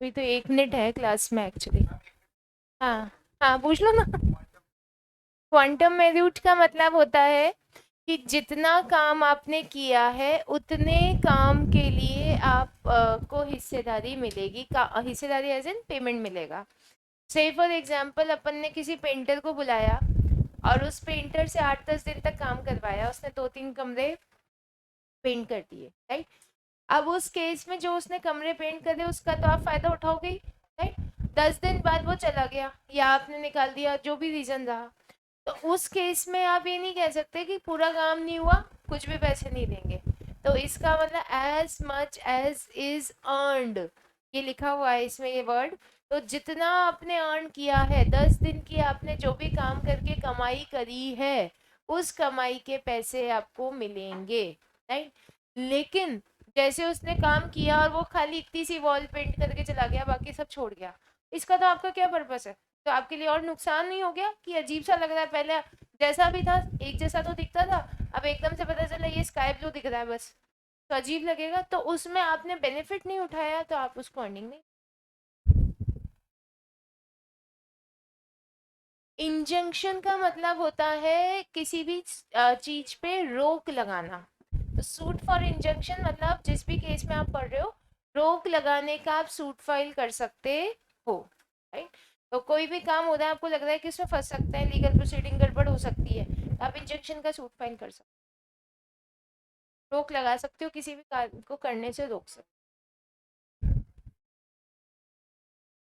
अभी तो 1 मिनट है क्लास में एक्चुअली। हाँ हाँ, पूछ लो ना। क्वांटम मेथड का मतलब होता है कि जितना काम आपने किया है उतने काम के लिए आप को हिस्सेदारी मिलेगी। हिस्सेदारी एज इन पेमेंट मिलेगा। से फॉर एग्जाम्पल अपन ने किसी पेंटर को बुलाया और उस पेंटर से 8-10 दिन तक काम करवाया, उसने 2-3 कमरे पेंट कर दिए, राइट। अब उस केस में जो उसने कमरे पेंट करे उसका तो आप फायदा उठाओगे ही, राइट। 10 दिन बाद वो चला गया या आपने निकाल दिया, जो भी रीजन रहा, तो उस केस में आप ये नहीं कह सकते कि पूरा काम नहीं हुआ, कुछ भी पैसे नहीं देंगे। तो इसका मतलब as much as is earned, ये लिखा हुआ है इसमें ये वर्ड। तो जितना आपने अर्न किया है, 10 दिन की आपने जो भी काम करके कमाई करी है, उस कमाई के पैसे आपको मिलेंगे, राइट। लेकिन जैसे उसने काम किया और वो खाली इतनी सी वॉल पेंट करके चला गया, बाकी सब छोड़ गया, इसका तो आपका क्या पर्पस है? तो आपके लिए और नुकसान नहीं हो गया कि अजीब सा लग रहा है, पहले जैसा भी था एक जैसा तो दिखता था, अब एकदम से पता चला ये स्काई ब्लू दिख रहा है, बस तो अजीब लगेगा। तो उसमें आपने बेनिफिट नहीं उठाया तो आप उसको अर्निंग नहीं। इंजंक्शन का मतलब होता है किसी भी चीज पे रोक लगाना। तो सूट फॉर इंजंक्शन मतलब जिस भी केस में आप पढ़ रहे हो, रोक लगाने का आप सूट फाइल कर सकते हो, राइट। तो कोई भी काम हो रहा है, आपको लग रहा है कि इसमें फंस सकता है, लीगल प्रोसीडिंग गड़बड़ हो सकती है, तो आप इंजंक्शन का सूट फाइल कर सकते हो, रोक लगा सकते हो, किसी भी कार्य को करने से रोक सकते हो।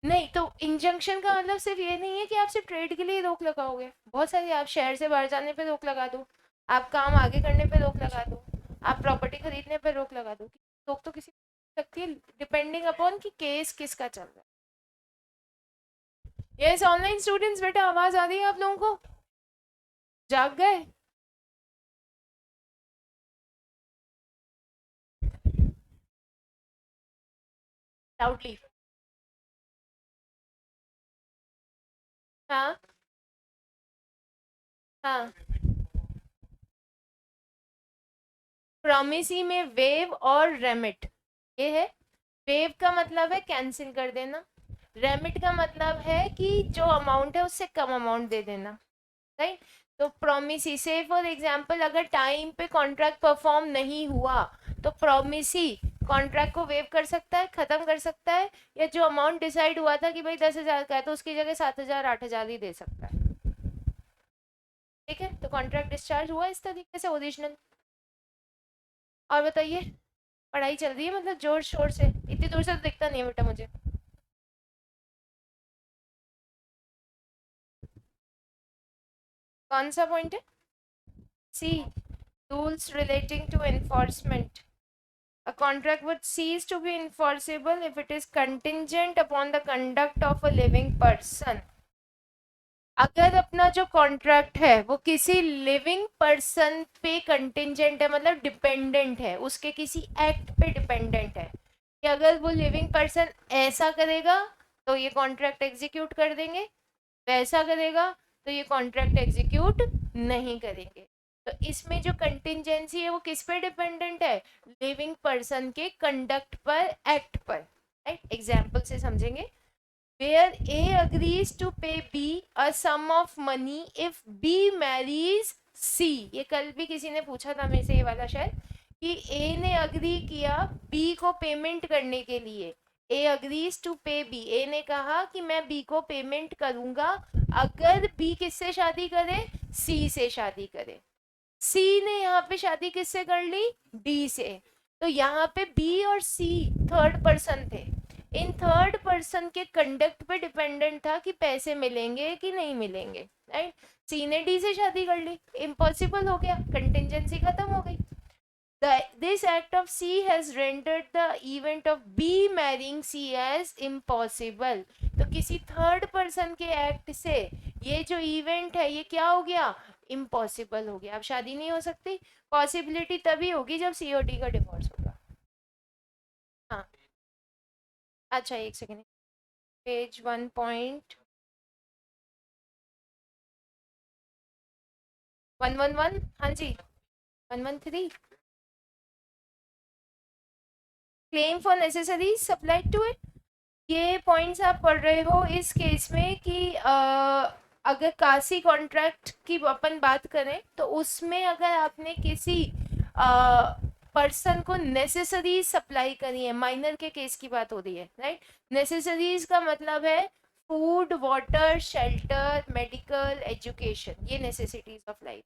नहीं, तो इंजंक्शन का मतलब सिर्फ ये नहीं है कि आप सिर्फ ट्रेड के लिए रोक लगाओगे, बहुत सारी, आप शहर से बाहर जाने पे रोक लगा दो, आप काम आगे करने पे रोक लगा दो, आप प्रॉपर्टी खरीदने पे रोक लगा दो। रोक तो किसी सकती है, डिपेंडिंग अपॉन कि केस किसका चल रहा है। यस, ऑनलाइन स्टूडेंट्स, बेटा आवाज आ रही है आप लोगों को? जाग गए? लाउडली। हाँ हाँ। प्रोमिसी में वेव और रेमिट, ये है। वेव का मतलब है कैंसिल कर देना, रेमिट का मतलब है कि जो अमाउंट है उससे कम अमाउंट दे देना, राइट। तो प्रोमिसी से फॉर एग्जांपल अगर टाइम पे कॉन्ट्रैक्ट परफॉर्म नहीं हुआ, तो प्रोमिसी कॉन्ट्रैक्ट को वेव कर सकता है, खत्म कर सकता है, या जो अमाउंट डिसाइड हुआ था कि भाई 10,000 का है तो उसकी जगह 7,000 8,000 ही दे सकता है, ठीक है। तो कॉन्ट्रैक्ट डिस्चार्ज हुआ इस तरीके से, ओरिजिनल। और बताइए, पढ़ाई चल रही है मतलब जोर शोर से? इतनी दूर से तो दिखता नहीं है बेटा मुझे। कौन सा पॉइंट है? C, rules relating to enforcement. A contract would cease to be enforceable if it is contingent upon the conduct of a living person. अगर अपना जो कॉन्ट्रैक्ट है वो किसी लिविंग पर्सन पे कंटिंजेंट है, मतलब डिपेंडेंट है, उसके किसी एक्ट पे डिपेंडेंट है, कि अगर वो लिविंग पर्सन ऐसा करेगा तो ये कॉन्ट्रैक्ट एग्जीक्यूट कर देंगे, वैसा करेगा तो ये कॉन्ट्रैक्ट एग्जीक्यूट नहीं करेंगे। तो इसमें जो कंटिंजेंसी है वो किस पे डिपेंडेंट है? लिविंग पर्सन के कंडक्ट पर, एक्ट पर, राइट। एग्जाम्पल से समझेंगे। Where A agrees to pay B a sum of money if B marries C। ये कल भी किसी ने पूछा था मेरे से ये वाला शायद, कि ए ने अग्री किया बी को पेमेंट करने के लिए। ए अग्रीज टू पे बी, ए ने कहा कि मैं बी को पेमेंट करूंगा अगर बी किससे शादी करे, सी से शादी करे। सी ने यहाँ पे शादी किससे कर ली? डी से। तो यहाँ पे बी और सी थर्ड पर्सन थे, इन थर्ड पर्सन के कंडक्ट पे डिपेंडेंट था कि पैसे मिलेंगे कि नहीं मिलेंगे, राइट। सी ने डी से शादी कर ली, इम्पॉसिबल हो गया, कंटिजेंसी खत्म हो गई। This act of C has rendered the event of B marrying C as impossible। तो किसी थर्ड पर्सन के एक्ट से ये जो इवेंट है ये क्या हो गया? इम्पॉसिबल हो गया, अब शादी नहीं हो सकती। पॉसिबिलिटी तभी होगी जब सी और डी का डिवोर्स होगा। हाँ, अच्छा एक सेकेंड, पेज 1.111, हाँ जी, 113। Claim for necessary supply to it. ये पॉइंट्स आप पढ़ रहे हो इस केस में कि अगर कासी कॉन्ट्रैक्ट की अपन बात करें तो उसमें अगर आपने किसी पर्सन को नेसेसरीज सप्लाई करी है, माइनर के केस की बात हो रही है, राइट। नेसेसरीज का मतलब है food, water, shelter, medical, education, ये necessities of life.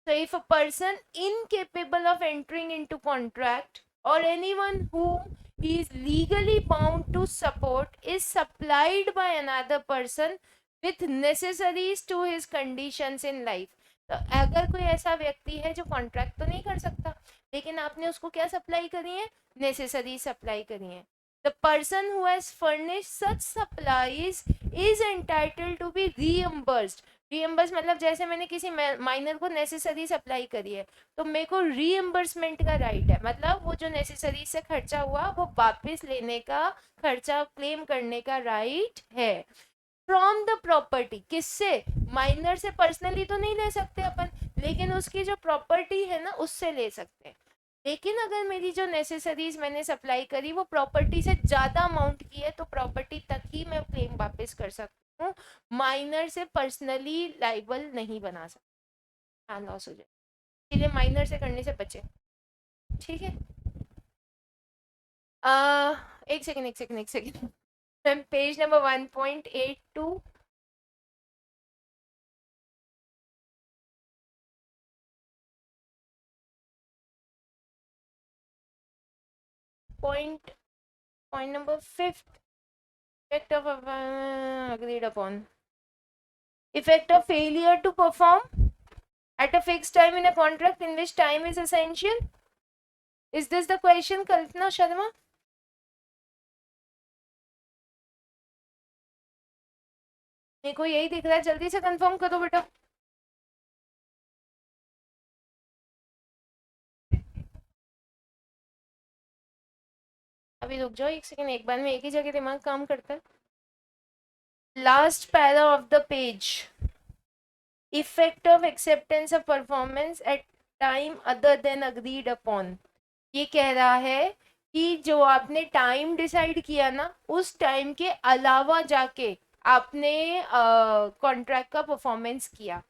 So if a person incapable of entering into contract or anyone whom he is legally bound to support is supplied by another person with necessaries to his conditions in life. तो अगर कोई ऐसा व्यक्ति है जो contract तो नहीं कर सकता, लेकिन आपने उसको क्या सप्लाई करी है, नेसेसरी सप्लाई करी है. The person who has furnished such supplies is entitled to be reimbursed. Reimburse मतलब जैसे मैंने किसी माइनर को नेसेसरी सप्लाई करी है तो मेरे को रीएम्बर्समेंट का राइट है, मतलब वो जो नेसेसरी से खर्चा हुआ वो वापस लेने का, खर्चा क्लेम करने का राइट है. फ्रॉम द प्रॉपर्टी, किससे, माइनर से पर्सनली तो नहीं ले सकते अपन, लेकिन उसकी जो प्रॉपर्टी है ना उससे ले सकते हैं. लेकिन अगर मेरी जो नेसेसरीज मैंने सप्लाई करी वो प्रॉपर्टी से ज़्यादा अमाउंट की है तो प्रॉपर्टी तक ही मैं क्लेम वापस कर सकती हूँ, माइनर से पर्सनली लाइबल नहीं बना सकता, लॉस हो जाए. इसलिए माइनर से करने से बचे. ठीक है. एक सेकेंड एक सेकेंड एक second. Ma'am page number 1.82. Point number 5. Effect of agreed upon. Effect of failure to perform at a fixed time in a contract in which time is essential. Is this the question, Kalpana Sharma? मेरे को यही दिख रहा है, जल्दी से confirm करो बेटा. अभी रुक जाओ एक सेकेंड, एक बार में एक ही जगह दिमाग काम करता है. Last para of the page. Effect of acceptance of performance at time other than agreed upon. ये कह रहा है कि जो आपने टाइम डिसाइड किया ना उस टाइम के अलावा जाके आपने कॉन्ट्रैक्ट का परफॉर्मेंस किया.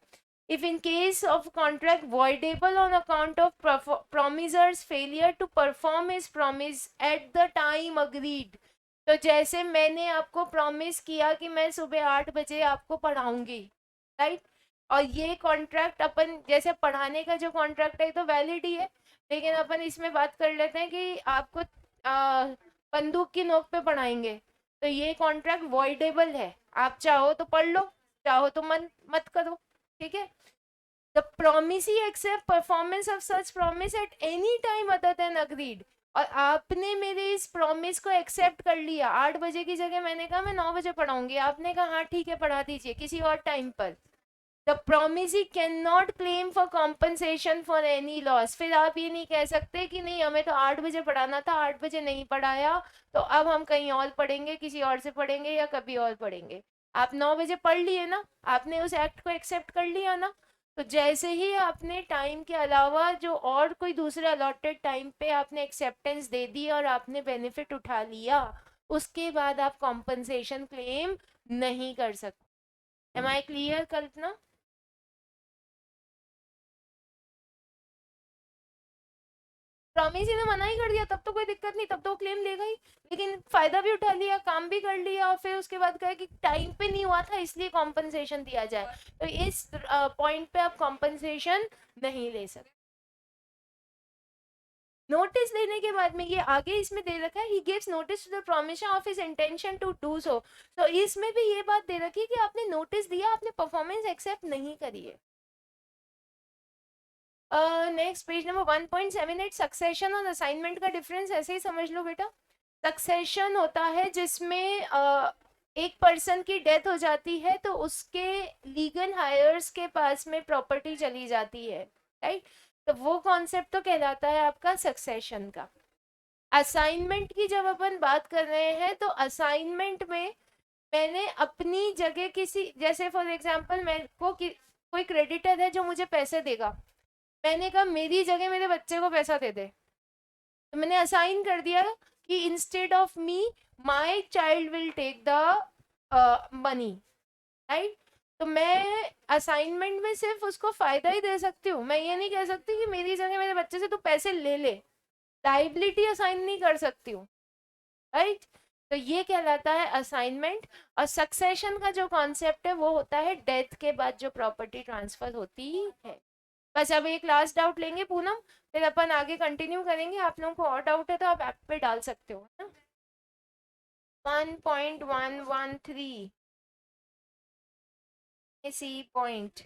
If in case of contract voidable on account of promisor's failure to perform his promise at the time agreed. तो जैसे मैंने आपको प्रॉमिस किया कि मैं सुबह 8 बजे आपको पढ़ाऊंगी, राइट. और ये कॉन्ट्रैक्ट अपन जैसे पढ़ाने का जो कॉन्ट्रैक्ट है तो वैलिड ही है, लेकिन अपन इसमें बात कर लेते हैं कि आपको बंदूक की नोक पे पढ़ाएंगे तो ये कॉन्ट्रैक्ट वॉइडेबल है. आप चाहो तो पढ़ लो, चाहो तो मत करो. ठीक है. The promisee accept performance of such promise at any time other than agreed. और आपने मेरे इस प्रॉमिस को एक्सेप्ट कर लिया, 8 बजे की जगह मैंने कहा मैं 9 बजे पढ़ाऊंगी, आपने कहा हाँ ठीक है पढ़ा दीजिए किसी और टाइम पर. The promisee can not claim for compensation for any loss. फिर आप ये नहीं कह सकते कि नहीं हमें तो 8 बजे पढ़ाना था, 8 बजे नहीं पढ़ाया तो अब हम कहीं और पढ़ेंगे, किसी और से पढ़ेंगे या कभी और पढ़ेंगे. आप 9 बजे पढ़ लिए ना, आपने उस एक्ट को एक्सेप्ट कर लिया ना, तो जैसे ही आपने टाइम के अलावा जो और कोई दूसरे अलॉटेड टाइम पे आपने एक्सेप्टेंस दे दी और आपने बेनिफिट उठा लिया, उसके बाद आप कॉम्पनसेशन क्लेम नहीं कर सकते. Am I clear Kalpana? Promise ही ने मना ही कर दिया तब तो कोई दिक्कत नहीं, तब तो वो क्लेम लेगा ही, लेकिन फायदा भी उठा लिया, काम भी कर लिया और फिर उसके बाद कहा कि टाइम पे नहीं हुआ था इसलिए कॉम्पनसेशन दिया जाए, तो इस पॉइंट पे आप कॉम्पनसेशन नहीं ले सकते. नोटिस लेने के बाद में ये आगे इसमें दे रखा है he gives notice to the promisee of his intention to do so. तो इसमें भी ये बात दे रखी है कि आपने नोटिस दिया, आपने परफॉर्मेंस एक्सेप्ट नहीं करी है. Next page number 1.78. सक्सेशन और असाइनमेंट का डिफरेंस ऐसे ही समझ लो बेटा. सक्सेशन होता है जिसमें एक पर्सन की डेथ हो जाती है तो उसके लीगल हायर्स के पास में प्रॉपर्टी चली जाती है, राइट. तो वो कॉन्सेप्ट तो कहलाता है आपका सक्सेशन का. असाइनमेंट की जब अपन बात कर रहे हैं तो असाइनमेंट में मैंने अपनी जगह किसी, जैसे फॉर एग्जांपल मेरे को कोई क्रेडिटर है जो मुझे पैसे देगा, मैंने कहा मेरी जगह मेरे बच्चे को पैसा दे दे, तो मैंने असाइन कर दिया कि instead of me my child will take the money, right. तो मैं असाइनमेंट में सिर्फ उसको फायदा ही दे सकती हूँ, मैं ये नहीं कह सकती कि मेरी जगह मेरे बच्चे से तू पैसे ले ले, लाइबिलिटी असाइन नहीं कर सकती हूँ, राइट। तो ये कहलाता है असाइनमेंट। और सक्सेशन का जो कॉन्सेप्ट है वो होता है डेथ के बाद जो प्रॉपर्टी ट्रांसफर होती है। बस अब एक लास्ट डाउट लेंगे पूनम, फिर अपन आगे कंटिन्यू करेंगे। आप लोगों को और डाउट है तो आप ऐप पे डाल सकते हो ना। 1.113 C point,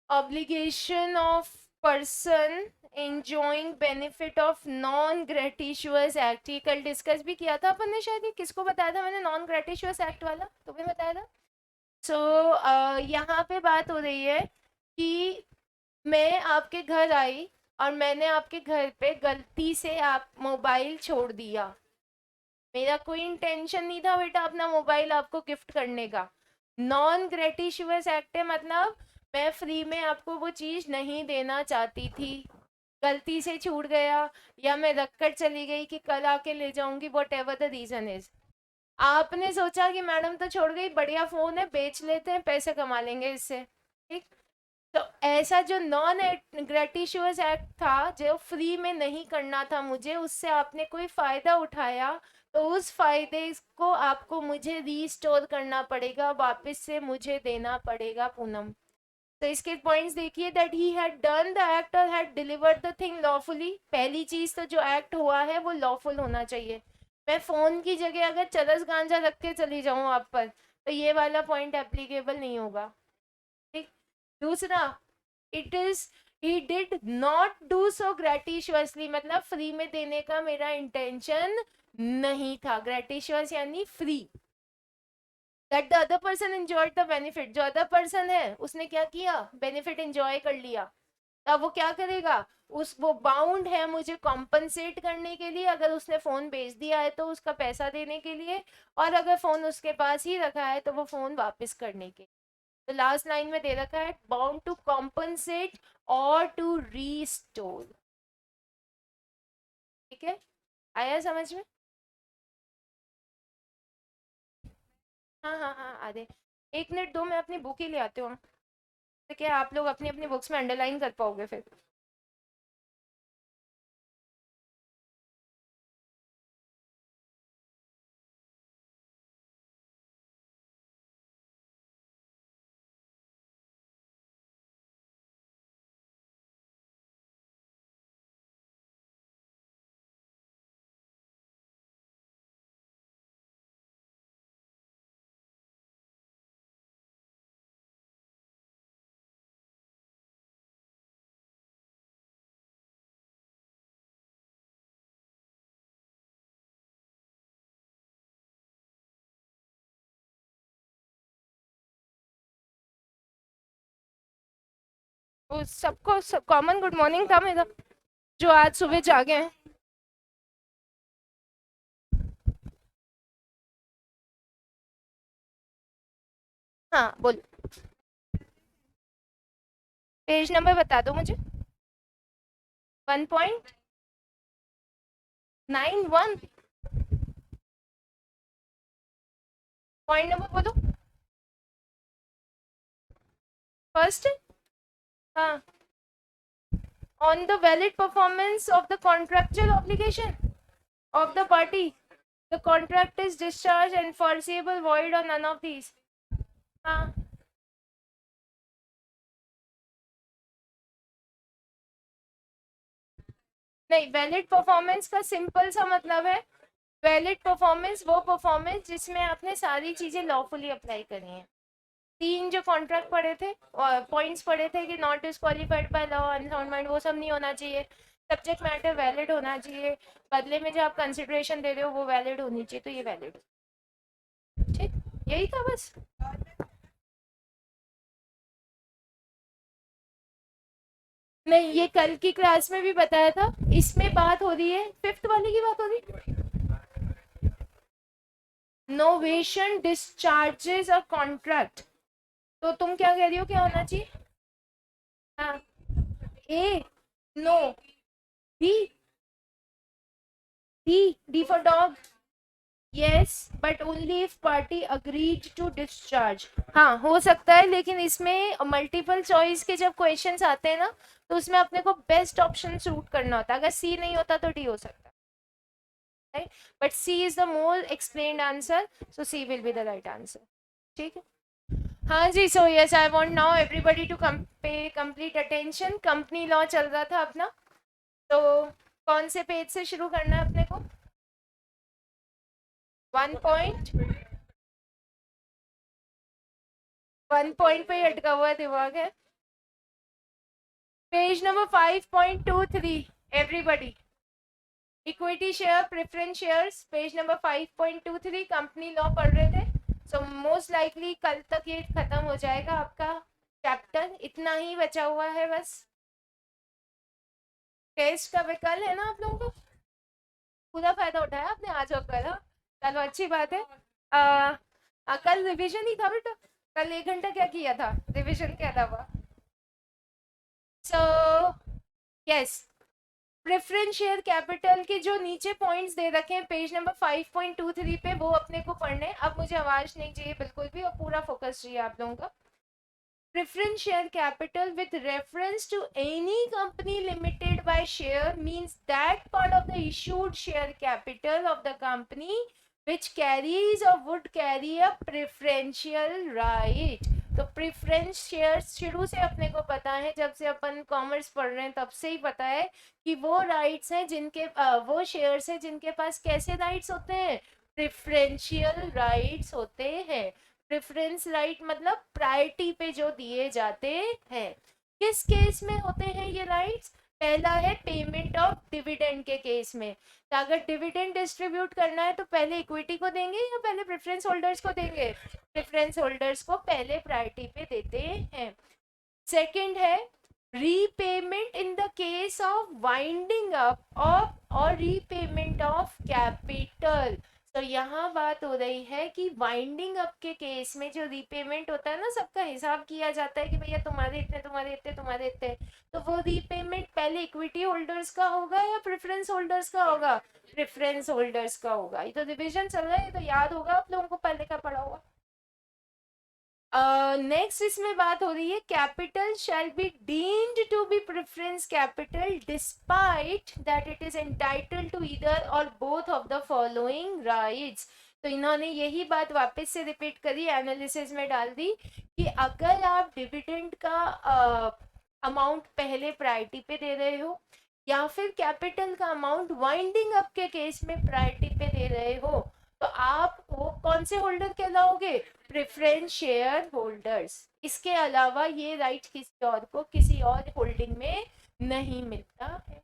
obligation of person enjoying benefit of non gratuitous act, ये कल डिस्कस भी किया था अपन ने शायद। ये किसको बताया था मैंने नॉन ग्रेटिशुअस एक्ट वाला, तुम्हें बताया था। सो यहाँ पे बात हो रही है कि मैं आपके घर आई और मैंने आपके घर पे गलती से आप मोबाइल छोड़ दिया, मेरा कोई इंटेंशन नहीं था बेटा अपना मोबाइल आपको गिफ्ट करने का। नॉन ग्रेटिशुअस एक्ट है, मतलब मैं फ्री में आपको वो चीज नहीं देना चाहती थी, गलती से छूट गया, या मैं रख कर चली गई कि कल आके ले जाऊंगी, whatever the reason is. आपने सोचा कि मैडम तो छोड़ गई, बढ़िया फोन है, बेच लेते हैं, पैसे कमा लेंगे इससे, ठीक। तो ऐसा जो नॉन ग्रेटिशुअस एक्ट था, जो फ्री में नहीं करना था मुझे, उससे आपने कोई फायदा उठाया, तो उस फायदे को आपको मुझे रीस्टोर करना पड़ेगा, वापस से मुझे देना पड़ेगा पूनम। तो इसके पॉइंट्स देखिए, that he had done the act और had delivered the thing lawfully. पहली चीज तो जो एक्ट हुआ है वो लॉफुल होना चाहिए। मैं फोन की जगह अगर चरस गांजा रख के चली जाऊं आप पर, तो ये वाला पॉइंट एप्लीकेबल नहीं होगा, ठीक। दूसरा, it is he did not do so gratuitously, मतलब फ्री में देने का मेरा इंटेंशन नहीं था। ग्रेटिशुअस यानी free, that the other person enjoyed the benefit, जो अदर पर्सन है उसने क्या किया, बेनिफिट एंजॉय कर लिया। तब वो क्या करेगा, उस वो बाउंड है मुझे कॉम्पनसेट करने के लिए, अगर उसने फोन बेच दिया है तो उसका पैसा देने के लिए, और अगर फोन उसके पास ही रखा है तो वो फोन वापस करने के। तो लास्ट लाइन में दे रखा है बाउंड टू कॉम्पनसेट और टू रीस्टोर, ठीक है, आया समझ में। हाँ हाँ हाँ, आधे। एक मिनट दो, मैं अपनी बुक ही ले आती हूँ, तो क्या आप लोग अपनी अपनी बुक्स में अंडरलाइन कर पाओगे फिर। वो सबको सब कॉमन गुड मॉर्निंग था मेरा, जो आज सुबह जागे हैं। हाँ बोल, पेज नंबर बता दो मुझे। 1.91, पॉइंट नंबर बोलो। फर्स्ट, हाँ, on the valid performance of the contractual obligation of the party, the contract is discharged, enforceable, void or none of these। हाँ, नहीं, वैलिड परफॉर्मेंस का सिंपल सा मतलब है, वैलिड परफॉर्मेंस वो परफॉर्मेंस जिसमें आपने सारी चीजें लॉफुली अप्लाई करी हैं। तीन जो कॉन्ट्रैक्ट पढ़े थे, पॉइंट्स पढ़े थे कि not disqualified by law, unsound mind, वो सब नहीं होना चाहिए। सब्जेक्ट मैटर वैलिड होना चाहिए, बदले में जो आप कंसिडरेशन दे रहे हो वो वैलिड होनी चाहिए, तो ये वैलिड, ठीक, यही था बस। नहीं, ये कल की क्लास में भी बताया था, इसमें बात हो रही है फिफ्थ वाले की बात हो रही है। नोवेशन डिस्चार्जेस अ कॉन्ट्रैक्ट, तो तुम क्या कह रही हो, क्या होना चाहिए? हाँ, A, no, D, D for dog, yes, but only if party agreed to discharge. हाँ हो सकता है, लेकिन इसमें मल्टीपल चॉइस के जब क्वेश्चंस आते हैं ना, तो उसमें अपने को बेस्ट ऑप्शन चूज करना होता है। अगर सी नहीं होता तो डी हो सकता है, right, but C is the more explained answer, so C will be the right answer. ठीक है, हाँ जी। So yes, I want now everybody to pay complete attention. Company law चल रहा था अपना, तो कौन से पेज से शुरू करना है अपने को? 1 पॉइंट पे ही अटका हुआ है दिमाग है। Page number 5.23, everybody. Equity share, preference shares, page number 5.23, company law पढ़ रहे थे। सो मोस्ट लाइकली कल तक ये खत्म हो जाएगा आपका चैप्टर, इतना ही बचा हुआ है बस। टेस्ट का विकल्प है ना आप लोगों को, पूरा फायदा उठाया आपने आज और कल। हाँ, चलो अच्छी बात है। कल रिविजन ही था बेटा, कल 1 घंटा क्या किया था रिविजन के अलावा? So yes, preference share capital के जो नीचे पॉइंट्स दे रखे हैं पेज नंबर 5.23 पे, वो अपने को पढ़ने। अब मुझे आवाज नहीं चाहिए बिल्कुल भी, और पूरा फोकस चाहिए आप लोगों का। Preference share capital with reference to any company limited by share means that part of the issued share capital of the company which carries or would carry a preferential right. तो preference shares शुरू से अपने को पता है, जब से अपन commerce पढ़ रहे हैं तब से ही पता है कि वो राइट्स हैं जिनके वो शेयर्स हैं जिनके पास कैसे राइट्स होते हैं, प्रेफरेंशियल राइट्स होते हैं। प्रेफरेंस राइट मतलब प्रायोरिटी पे जो दिए जाते हैं। किस केस में होते हैं ये राइट्स? पहला है पेमेंट ऑफ डिविडेंड के केस में। तो अगर डिविडेंड डिस्ट्रीब्यूट करना है तो पहले इक्विटी को देंगे या पहले प्रेफरेंस होल्डर्स को देंगे? प्रेफरेंस होल्डर्स को पहले प्रायोरिटी पे देते हैं। सेकंड है repayment in the case of winding up of और रीपेमेंट ऑफ कैपिटल। तो यहाँ बात हो रही है कि वाइंडिंग अप के केस में जो रीपेमेंट होता है ना, सबका हिसाब किया जाता है कि भैया तुम्हारे इतने, तुम्हारे इतने, तुम्हारे इतने, तो वो रीपेमेंट पहले इक्विटी होल्डर्स का होगा या प्रेफरेंस होल्डर्स का होगा? प्रेफरेंस होल्डर्स का होगा। ये तो डिविजन चल रहा है, तो याद होगा आप लोगों को, पहले का पढ़ा होगा। नेक्स्ट इसमें बात हो रही है capital shall be deemed to be preference capital despite that it is entitled to either or both of the following rights. तो इन्होंने यही बात वापस से रिपीट करी, एनालिसिस में डाल दी कि अगर आप डिविडेंड का अमाउंट पहले प्रायोरिटी पे दे रहे हो या फिर कैपिटल का अमाउंट वाइंडिंग अप के केस में प्रायोरिटी पे दे रहे हो, तो आप वो कौन से होल्डर कहलाओगे? Preference share holders. इसके अलावा ये राइट किसी और को किसी और होल्डिंग में नहीं मिलता है।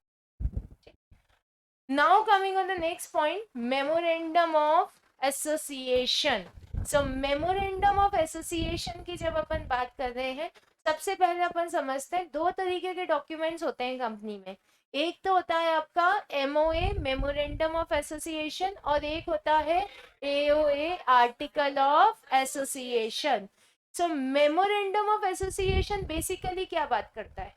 Now coming on the next point, memorandum of association. So memorandum of association की जब अपन बात कर रहे हैं, सबसे पहले अपन समझते हैं दो तरीके के डॉक्यूमेंट्स होते हैं कंपनी में। एक तो होता है आपका एमओए, मेमोरेंडम ऑफ एसोसिएशन, और एक होता है AOA, article of association. So memorandum of association basically क्या बात करता है?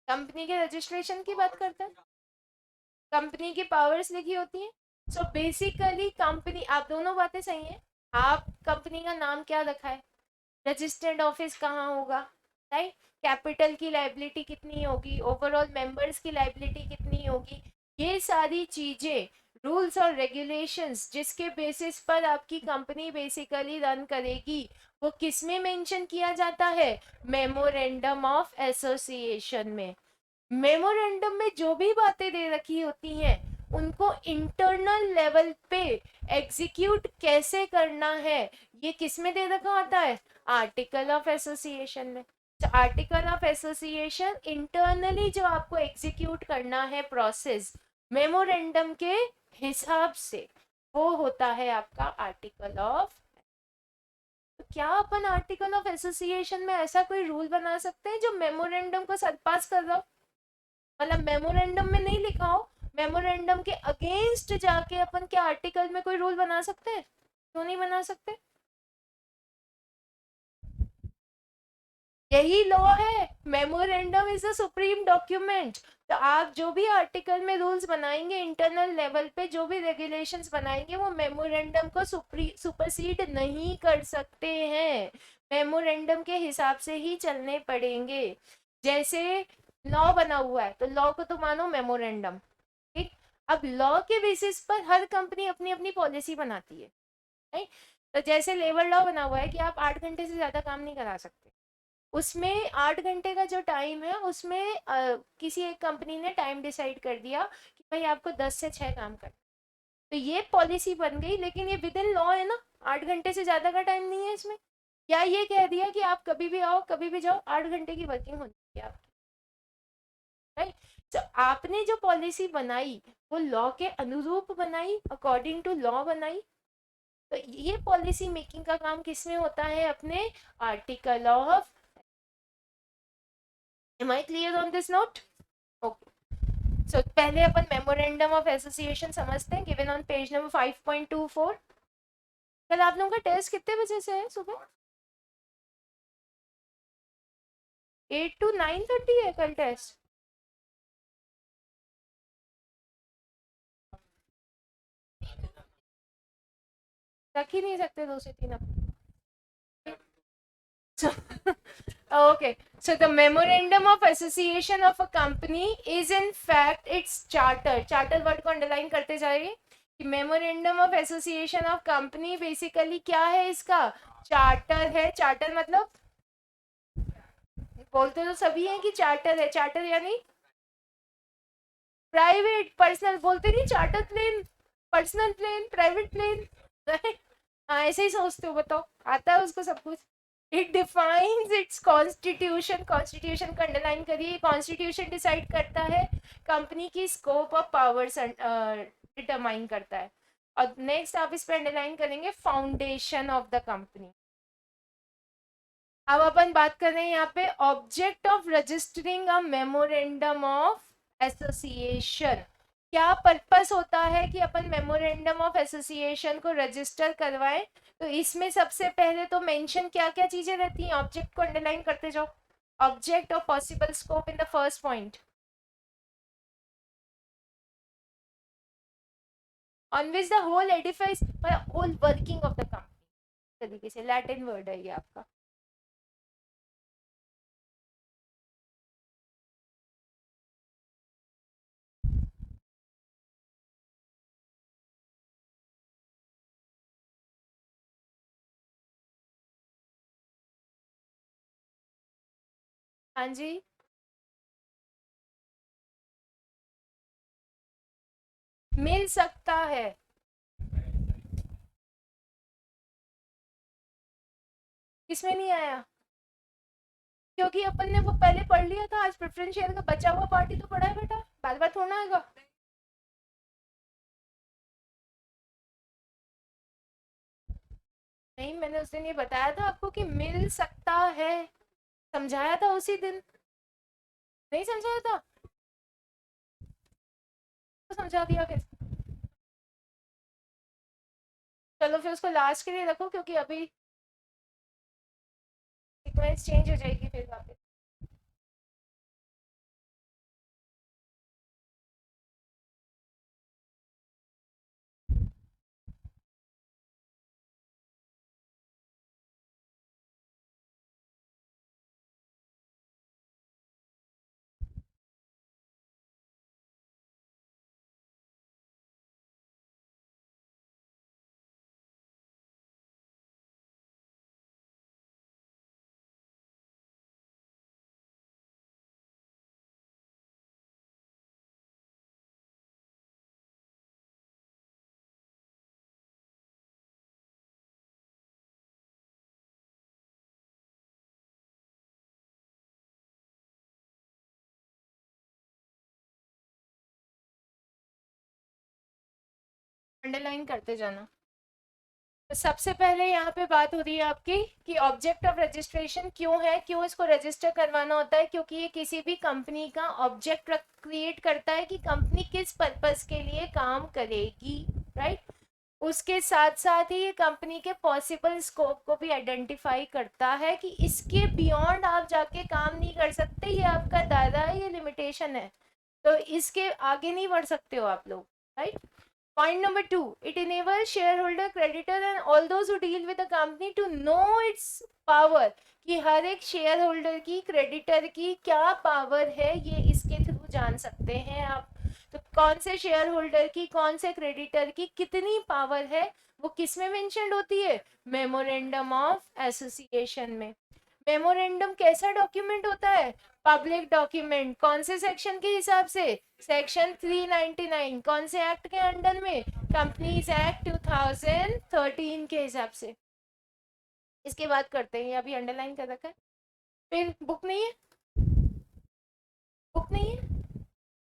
कंपनी के रजिस्ट्रेशन की बात करता है, कंपनी की पावर्स लिखी होती है। सो बेसिकली कंपनी, आप दोनों बातें सही है। आप कंपनी का नाम क्या रखा है, रजिस्टर्ड ऑफिस कहाँ होगा, राइट, कैपिटल की लाइबिलिटी कितनी होगी, ओवरऑल मेंबर्स की लाइबिलिटी कितनी होगी, ये सारी चीजें, रूल्स और रेगुलेशंस जिसके बेसिस पर आपकी कंपनी बेसिकली रन करेगी, वो किस में मेंशन किया जाता है? मेमोरेंडम ऑफ एसोसिएशन में। मेमोरेंडम में जो भी बातें दे रखी होती हैं उनको इंटरनल लेवल पे एग्जीक्यूट कैसे करना है, ये किस में दे रखा होता है? आर्टिकल ऑफ एसोसिएशन में। तो आर्टिकल ऑफ एसोसिएशन इंटरनली जो आपको एग्जीक्यूट करना है प्रोसेस मेमोरेंडम के हिसाब से, वो होता है आपका आर्टिकल ऑफ। तो क्या अपन आर्टिकल ऑफ एसोसिएशन में ऐसा कोई रूल बना सकते हैं जो मेमोरेंडम को सरपास कर रहा हो? मतलब मेमोरेंडम में नहीं लिखा हो, मेमोरेंडम के अगेंस्ट जाके अपन क्या आर्टिकल में कोई रूल बना सकते हैं? क्यों नहीं बना सकते? यही लॉ है, memorandum is the supreme document. तो आप जो भी आर्टिकल में रूल्स बनाएंगे, इंटरनल लेवल पे जो भी रेगुलेशंस बनाएंगे, वो मेमोरेंडम को सुपरसीड नहीं कर सकते हैं, मेमोरेंडम के हिसाब से ही चलने पड़ेंगे। जैसे लॉ बना हुआ है तो लॉ को तो मानो मेमोरेंडम, ठीक। अब लॉ के बेसिस पर हर कंपनी अपनी अपनी पॉलिसी बनाती है, राइट। तो जैसे लेबर लॉ बना हुआ है कि आप 8 घंटे से ज्यादा काम नहीं करा सकते, उसमें 8 घंटे का जो टाइम है उसमें किसी एक कंपनी ने टाइम डिसाइड कर दिया कि भाई आपको 10 से 6 काम करना, तो ये पॉलिसी बन गई, लेकिन ये विद इन लॉ है ना, 8 घंटे से ज्यादा का टाइम नहीं है इसमें। या ये कह दिया कि आप कभी भी आओ कभी भी जाओ, 8 घंटे की वर्किंग होती है आपकी, राइट। तो आपने जो पॉलिसी बनाई वो लॉ के अनुरूप बनाई, अकॉर्डिंग टू लॉ बनाई। तो ये पॉलिसी मेकिंग का काम किसमें होता है, अपने article of, am I clear on this note? Okay, so पहले अपन मेमोरेंडम ऑफ एसोसिएशन समझते हैं, गिवन ऑन पेज नंबर 5.24। कल आप लोगों का टेस्ट कितने बजे से है सुबह? 8 to 9:30 है कल टेस्ट? रख ही नहीं सकते 2 से 3 अपन? Okay, so the memorandum of association of a company is in fact its charter. Charter word को underline करते जाइए कि memorandum of association of company basically क्या है, इसका charter है। charter मतलब बोलते तो सभी हैं कि चार्टर है, चार्टर यानी प्राइवेट पर्सनल, बोलते नहीं charter plane, personal plane, private plane, हाँ ऐसे ही सोचते हो, बताओ आता है उसको सब कुछ। It defines it's constitution, constitution को अंडरलाइन करिए, कॉन्स्टिट्यूशन डिसाइड करता है कंपनी की स्कोप ऑफ पावर्स, डिटरमाइन करता है। और नेक्स्ट आप इस पर अंडरलाइन करेंगे फाउंडेशन ऑफ द कंपनी। अब अपन बात कर रहे हैं यहाँ पे object of registering a memorandum of association. क्या पर्पस होता है कि अपन मेमोरेंडम ऑफ एसोसिएशन को रजिस्टर करवाएं? तो इसमें सबसे पहले तो मेंशन क्या क्या चीजें रहती हैं, ऑब्जेक्ट को अंडरलाइन करते जाओ। Object of possible scope in the first point, on which the whole edifice, मतलब whole working of the company, तरीके से लैटिन वर्ड है ये आपका। हाँ जी, मिल सकता है। किसमें नहीं आया? क्योंकि अपन ने वो पहले पढ़ लिया था, आज प्रेफरेंस शेयर का बचा हुआ पार्टी तो पड़ा है बेटा, बार बार थोड़ा आएगा। नहीं, मैंने उस दिन ये बताया था आपको कि मिल सकता है, समझाया था उसी दिन, नहीं समझाया था? तो समझा दिया फिर। चलो फिर उसको लास्ट के लिए रखो, क्योंकि अभी सीक्वेंस चेंज हो जाएगी फिर वापस। अंडरलाइन करते जाना। तो सबसे पहले यहाँ पे बात हो रही है आपकी कि ऑब्जेक्ट ऑफ रजिस्ट्रेशन क्यों है, क्यों इसको रजिस्टर करवाना होता है, क्योंकि ये किसी भी कंपनी का ऑब्जेक्ट क्रिएट करता है कि कंपनी किस पर्पस के लिए काम करेगी, राइट। उसके साथ साथ ही ये कंपनी के पॉसिबल स्कोप को भी आइडेंटिफाई करता है कि इसके बियॉन्ड आप जाके काम नहीं कर सकते, ये आपका दायरा है, ये लिमिटेशन है, तो इसके आगे नहीं बढ़ सकते हो आप लोग, right. Point number 2, it enables shareholder, creditor and all those who deal with the company to know its power, कि हर एक शेयर होल्डर की, क्रेडिटर की क्या पावर है ये इसके थ्रू जान सकते हैं आप. तो कौन से शेयर होल्डर की, कौन से क्रेडिटर की कितनी पावर है वो किस में मेंशन होती है, मेमोरेंडम ऑफ एसोसिएशन में. मेमोरेंडम कैसा डॉक्यूमेंट होता है, पब्लिक डॉक्यूमेंट. कौन से सेक्शन के हिसाब से, सेक्शन 399. कौन से एक्ट के अंडर में, कंपनीज एक्ट 2013 के हिसाब से. इसके बाद करते हैं, अभी अंडरलाइन कर रखा है. फिर बुक नहीं है, बुक नहीं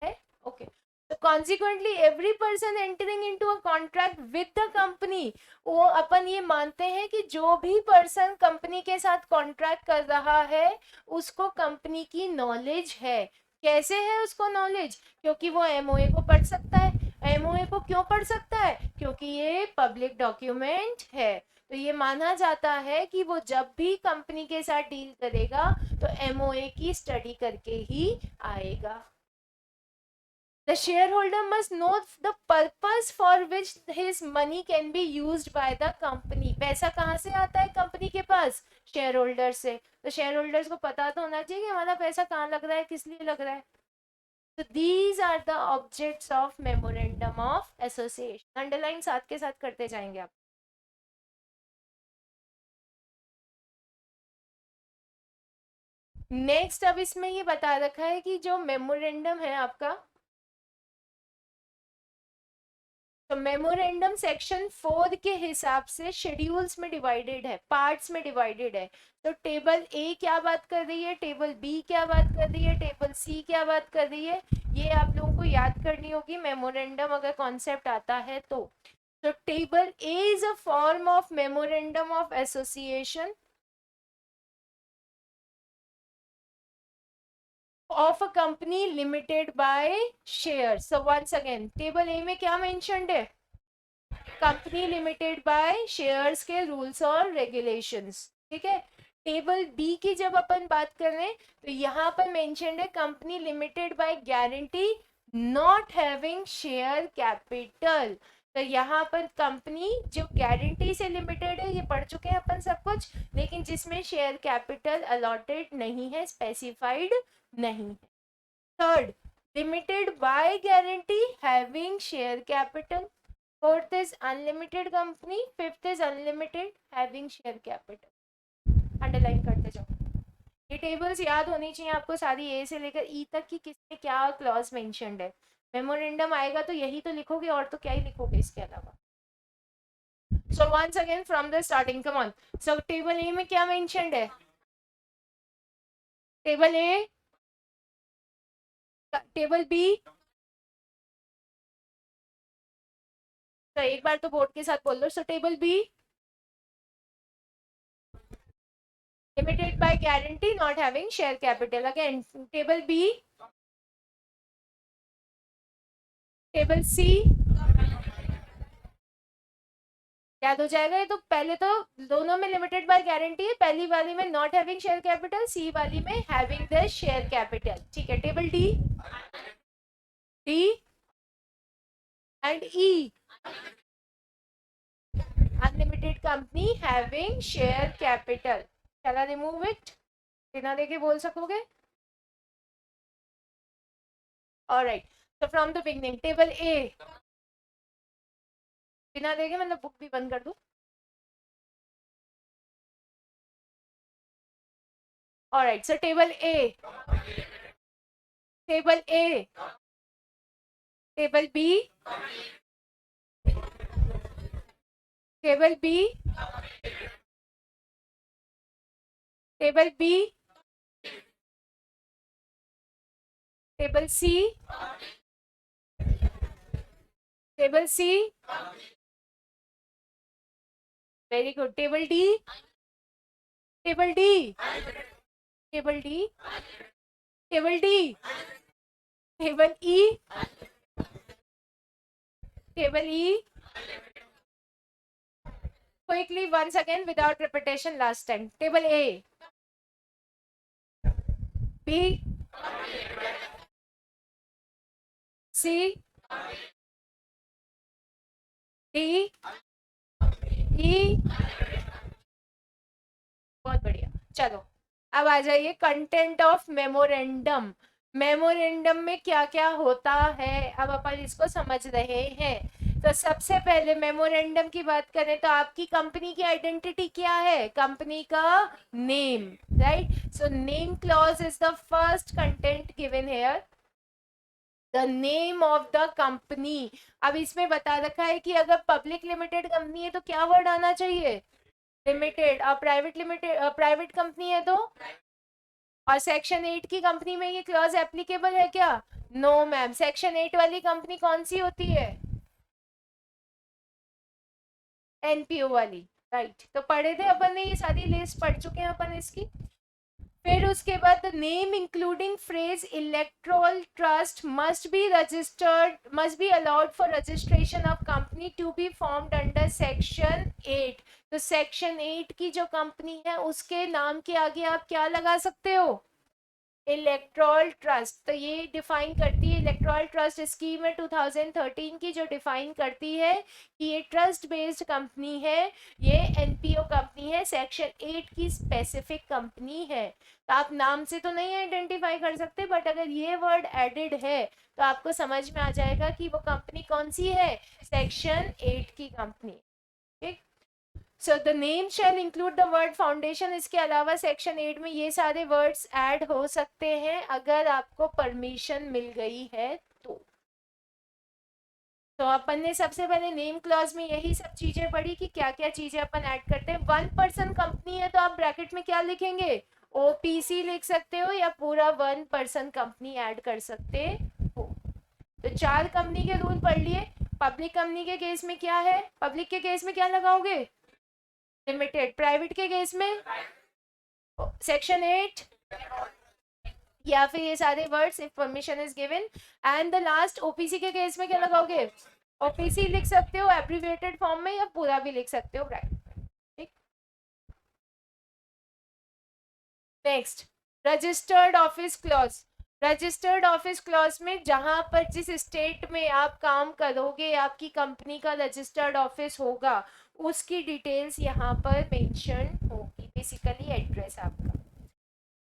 है okay. So consequently every person entering into a contract with the company, वो अपन ये मानते हैं कि जो भी पर्सन कंपनी के साथ कॉन्ट्रैक्ट कर रहा है उसको कंपनी की नॉलेज है. कैसे है उसको नॉलेज, क्योंकि वो एमओए को पढ़ सकता है. एमओए को क्यों पढ़ सकता है, क्योंकि ये पब्लिक डॉक्यूमेंट है. तो ये माना जाता है कि वो जब भी कंपनी के साथ डील करेगा तो एमओए की स्टडी करके ही आएगा. The shareholder must know the purpose for which his money can be used by the company. पैसा कहाँ से आता है कंपनी के पास, शेयर होल्डर से. तो शेयर होल्डर्स को पता तो होना चाहिए कि हमारा पैसा कहाँ लग रहा है, किस लिए लग रहा है. So these are the objects of memorandum of association. Underline साथ के साथ करते जाएंगे आप. नेक्स्ट अब इसमें ये बता रखा है कि जो मेमोरेंडम है आपका, तो मेमोरेंडम सेक्शन 4 के हिसाब से शेड्यूल्स में डिवाइडेड है, पार्ट्स में डिवाइडेड है. तो टेबल ए क्या बात कर रही है, टेबल बी क्या बात कर रही है, टेबल सी क्या बात कर रही है, ये आप लोगों को याद करनी होगी मेमोरेंडम अगर कॉन्सेप्ट आता है तो. तो table A is a form of memorandum of association of a company limited by shares. So once again table A में क्या मेंशन्ड है, कंपनी लिमिटेड बाय शेयर्स के रूल्स और रेगुलेशंस. ठीक है. टेबल बी की जब अपन बात कर रहे हैं तो यहाँ पर मेंशन्ड है company limited by guarantee not having share capital. तो यहाँ पर कंपनी जो गारंटी से लिमिटेड है, ये पढ़ चुके हैं अपन सब कुछ, लेकिन जिसमें शेयर कैपिटल अलॉटेड नहीं है, स्पेसिफाइड नहीं है. Third, limited by guarantee having share capital. Fourth is unlimited company. Fifth is unlimited having share capital. Underline करते जाओ. ये टेबल्स याद होनी चाहिए आपको सारी, ए से लेकर ई तक की किसमें क्या क्लॉज मेंशन्ड है. मेमोरेंडम आएगा तो यही तो लिखोगे, और तो क्या ही लिखोगे इसके अलावा. So once again from the starting, come on. So table A में क्या मेंशन्ड है, टेबल ए, टेबल बी. तो एक बार तो बोर्ड के साथ बोल लो. So table B, limited by guarantee not having share capital. Again table B, table C. याद हो जाएगा ये तो. पहले तो दोनों में लिमिटेड बाय गारंटी है, पहली वाली में not having share capital, C वाली में हैविंग द शेयर कैपिटल. ठीक है. Table D, D and E, unlimited company having share capital. चला रिमूव इट, बिना देखे बोल सकोगे. ऑलराइट. तो from the beginning table A, बिना देखे मतलब बुक भी बंद कर दो. Alright. So table A, table A, table B, table B, table B, table C, table C. Very good. Table D, table D, table D, table D, table E, table E, quickly once again without repetition last time. Table A, B, C, D, E. बहुत बढ़िया. चलो अब आ जाइए content of memorandum. Memorandum में क्या क्या होता है अब अपन इसको समझ रहे हैं. तो सबसे पहले मेमोरेंडम की बात करें तो आपकी कंपनी की आइडेंटिटी क्या है? कंपनी का name, right? So name clause is the first content given here. The name of the company. अब इसमें बता रखा है कि अगर पब्लिक लिमिटेड कंपनी है तो क्या वर्ड आना चाहिए? लिमिटेड. और प्राइवेट लिमिटेड प्राइवेट कंपनी है तो? और सेक्शन 8 की कंपनी में ये क्लॉज एप्लीकेबल है क्या? No ma'am. सेक्शन 8 वाली कंपनी कौन सी होती है? एनपीओ वाली, राइट. तो पढ़े थे अपन ने, ये सारी लिस्ट पढ़ चुके हैं अपन इसकी. फिर उसके बाद name including phrase electoral trust must be registered, must be allowed for registration of company to be formed under section 8. तो सेक्शन 8 की जो कंपनी है उसके नाम के आगे आप क्या लगा सकते हो? Electoral trust. तो ये डिफाइन करती है, इलेक्ट्रल ट्रस्ट स्कीम है 2013 की, जो डिफाइन करती है कि ये ट्रस्ट बेस्ड कंपनी है, ये एनपीओ कंपनी है, सेक्शन 8 की स्पेसिफिक कंपनी है. तो आप नाम से तो नहीं आइडेंटिफाई कर सकते, बट अगर ये वर्ड एडेड है तो आपको समझ में आ जाएगा कि वो कंपनी कौन सी है, सेक्शन 8 की कंपनी. ठीक. So the name shall include the word foundation. इसके अलावा सेक्शन 8 में ये सारे वर्ड्स ऐड हो सकते हैं अगर आपको परमिशन मिल गई है तो. तो अपन ने सबसे पहले नेम क्लॉज में यही सब चीजें पढ़ी कि क्या क्या चीजें अपन ऐड करते हैं. 1% कंपनी है तो आप ब्रैकेट में क्या लिखेंगे? ओपीसी लिख सकते हो या पूरा 1% कंपनी ऐड कर सकते हो. तो 4 कंपनी के रूल पढ़ लिए. पब्लिक कंपनी के केस में क्या है? पब्लिक के केस में क्या लगाओगे? लिमिटेड. प्राइवेट के केस में सेक्शन 8 या फिर ये सारे words if permission is given. And the last OPC के केस में क्या लगाओगे? ओपीसी लिख सकते हो एब्रिविएटेड फॉर्म में या पूरा भी लिख सकते हो ब्रैकेट. ठीक. Next, registered office clause. Registered office clause में जहां पर जिस स्टेट में आप काम करोगे आपकी कंपनी का रजिस्टर्ड ऑफिस होगा उसकी डिटेल्स यहाँ पर मेंशन होगी, बेसिकली एड्रेस आपका.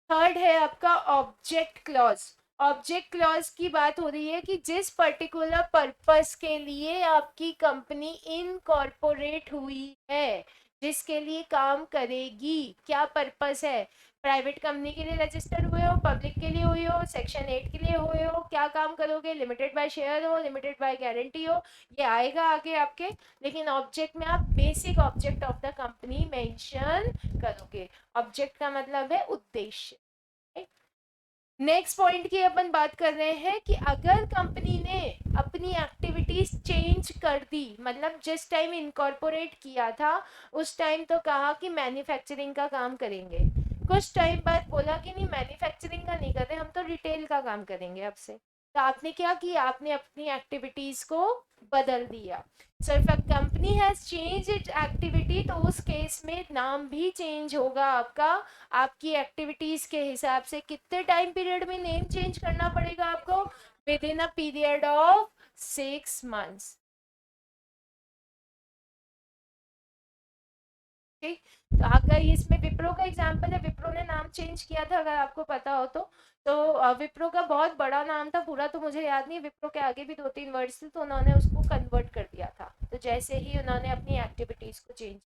थर्ड है आपका ऑब्जेक्ट क्लॉज. ऑब्जेक्ट क्लॉज की बात हो रही है कि जिस पर्टिकुलर पर्पस के लिए आपकी कंपनी इनकॉर्पोरेट हुई है, जिसके लिए काम करेगी, क्या पर्पस है? प्राइवेट कंपनी के लिए रजिस्टर्ड हुए हो, पब्लिक के लिए हुई हो, सेक्शन 8 के लिए हुए हो, क्या काम करोगे? लिमिटेड बाय शेयर हो, लिमिटेड बाय गारंटी हो, ये आएगा आगे आपके. लेकिन ऑब्जेक्ट में आप basic object of the company mention करोगे. ऑब्जेक्ट का मतलब है उद्देश्य. नेक्स्ट पॉइंट की अपन बात कर रहे हैं कि अगर कंपनी ने अपनी एक्टिविटीज चेंज कर दी, मतलब जिस टाइम इनकॉर्पोरेट किया था उस टाइम तो कहा कि मैन्युफैक्चरिंग का काम करेंगे, कुछ टाइम बाद बोला कि नहीं मैन्युफैक्चरिंग का नहीं करते, हम तो रिटेल का काम करेंगे अब से. तो आपने क्या किया? आपने अपनी एक्टिविटीज को बदल दिया. So if a company has change it activity तो उस केस में नाम भी चेंज होगा आपका. आपकी एक्टिविटीज के हिसाब से कितने टाइम पीरियड में नेम चेंज करना पड़ेगा आपको? With in a period of 6 months. ठीक. तो अगर इसमें विप्रो का एग्जांपल है, विप्रो ने नाम चेंज किया था अगर आपको पता हो तो विप्रो का बहुत बड़ा नाम था, पूरा तो मुझे याद नहीं, विप्रो के आगे भी 2-3 वर्ड्स थे तो उन्होंने उसको कन्वर्ट कर दिया था. तो जैसे ही उन्होंने अपनी एक्टिविटीज को चेंज.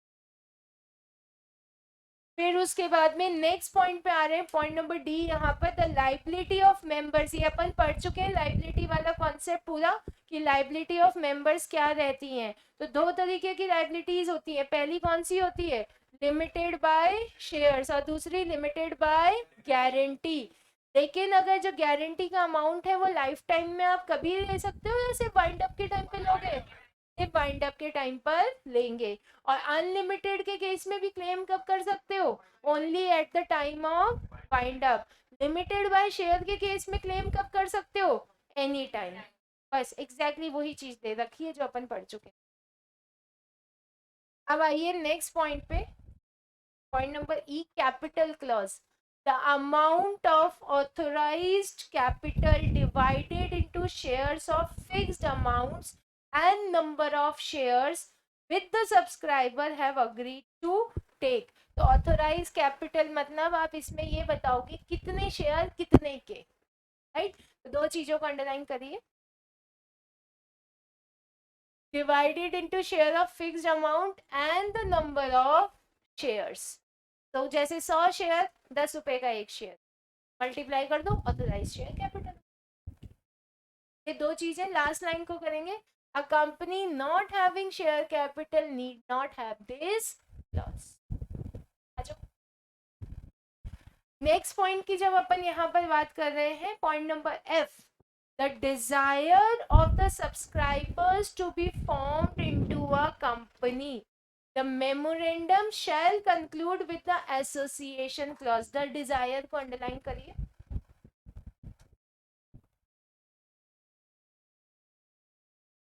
फिर उसके बाद में नेक्स्ट पॉइंट पे आ रहे हैं, पॉइंट नंबर डी. यहाँ पर द लाइबिलिटी ऑफ मेंबर्स, ये अपन पढ़ चुके हैं लाइबिलिटी वाला कॉन्सेप्ट पूरा, कि लाइबिलिटी ऑफ मेंबर्स क्या रहती हैं. तो 2 तरीके की लाइबिलिटीज होती है. पहली कौन सी होती है? लिमिटेड बाय शेयर्स, और दूसरी लिमिटेड बाय गारंटी. लेकिन अगर जो गारंटी का अमाउंट है वो लाइफ टाइम में आप कभी ले सकते हो या सिर्फ वाइंड अप के टाइम पे लोगे? सिर्फ वाइंड अप के टाइम पर लेंगे. और अनलिमिटेड के केस में भी क्लेम कब कर सकते हो? Only at the time of wind up. Limited by share के केस में क्लेम कब कर सकते हो? Any time. बस एग्जैक्टली वही चीज दे रखी है जो अपन पढ़ चुके हैं. अब आइए नेक्स्ट पॉइंट पे, point number E, capital clause. The amount of authorised capital divided into shares of fixed amounts and number of shares with the subscriber have agreed to take. तो ऑथोराइज कैपिटल मतलब आप इसमें ये बताओगे कितने share कितने के, राइट। तो दो चीजों को अंडरलाइन करिए, divided into share of fixed amount and the number of shares। तो जैसे 100 शेयर 10 रुपए का एक शेयर, मल्टीप्लाई कर दो ऑथोराइज शेयर कैपिटल। ये दो चीजें लास्ट लाइन को करेंगे। A company not having share capital need not have this loss. Next point की जब अपन यहाँ पर बात कर रहे हैं, point number F, the desire of the subscribers to be formed into a company, the memorandum shall conclude with the association clause। the desire को underline करिए।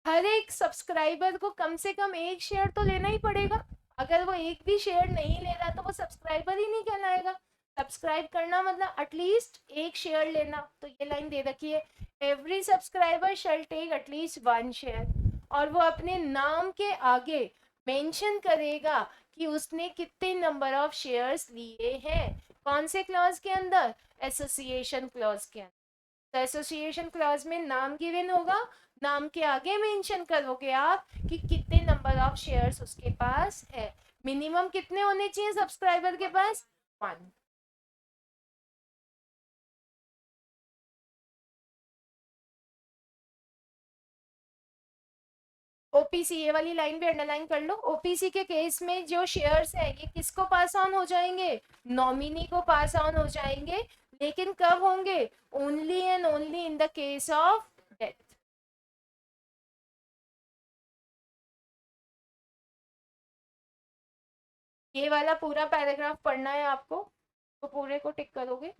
हर एक सब्सक्राइबर को कम से कम एक शेयर तो लेना ही पड़ेगा। अगर वो एक भी शेयर नहीं ले रहा तो वो सब्सक्राइबर ही नहीं कहलाएगा। सब्सक्राइब करना मतलब एटलीस्ट एक शेयर लेना। तो ये लाइन दे रखी है, every subscriber shall take at least 1 share, और वो अपने नाम के आगे मेंशन करेगा कि उसने कितने नंबर ऑफ शेयर्स लिए हैं। कौन से क्लॉज के अंदर? एसोसिएशन क्लॉज के अंदर। तो एसोसिएशन क्लॉज में नाम गिवन होगा, नाम के आगे मेंशन करोगे आप कि कितने नंबर ऑफ शेयर्स उसके पास है। मिनिमम कितने होने चाहिए सब्सक्राइबर के पास? 1। ओपीसी, ये वाली लाइन भी अंडरलाइन कर लो। ओपीसी के केस में जो शेयर्स है ये किसको पास ऑन हो जाएंगे? नॉमिनी को पास ऑन हो जाएंगे। लेकिन कब होंगे? Only and only in the case of death. ये वाला पूरा पैराग्राफ पढ़ना है आपको, तो पूरे को टिक करोगे।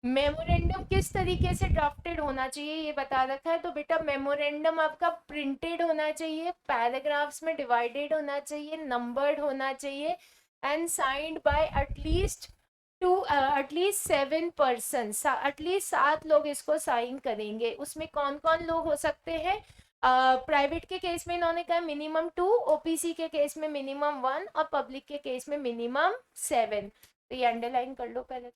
मेमोरेंडम किस तरीके से ड्राफ्टेड होना चाहिए ये बता रखा है। तो बेटा मेमोरेंडम आपका प्रिंटेड होना चाहिए, पैराग्राफ्स में डिवाइडेड होना चाहिए, नंबर्ड होना चाहिए, and signed by at least 7 person. At least 7 लोग इसको साइन करेंगे। उसमें कौन कौन लोग हो सकते हैं? प्राइवेट के केस में इन्होंने कहा मिनिमम 2, ओपीसी के केस में मिनिमम 1 और पब्लिक के केस में मिनिमम 7। तो ये अंडरलाइन कर लो पहले।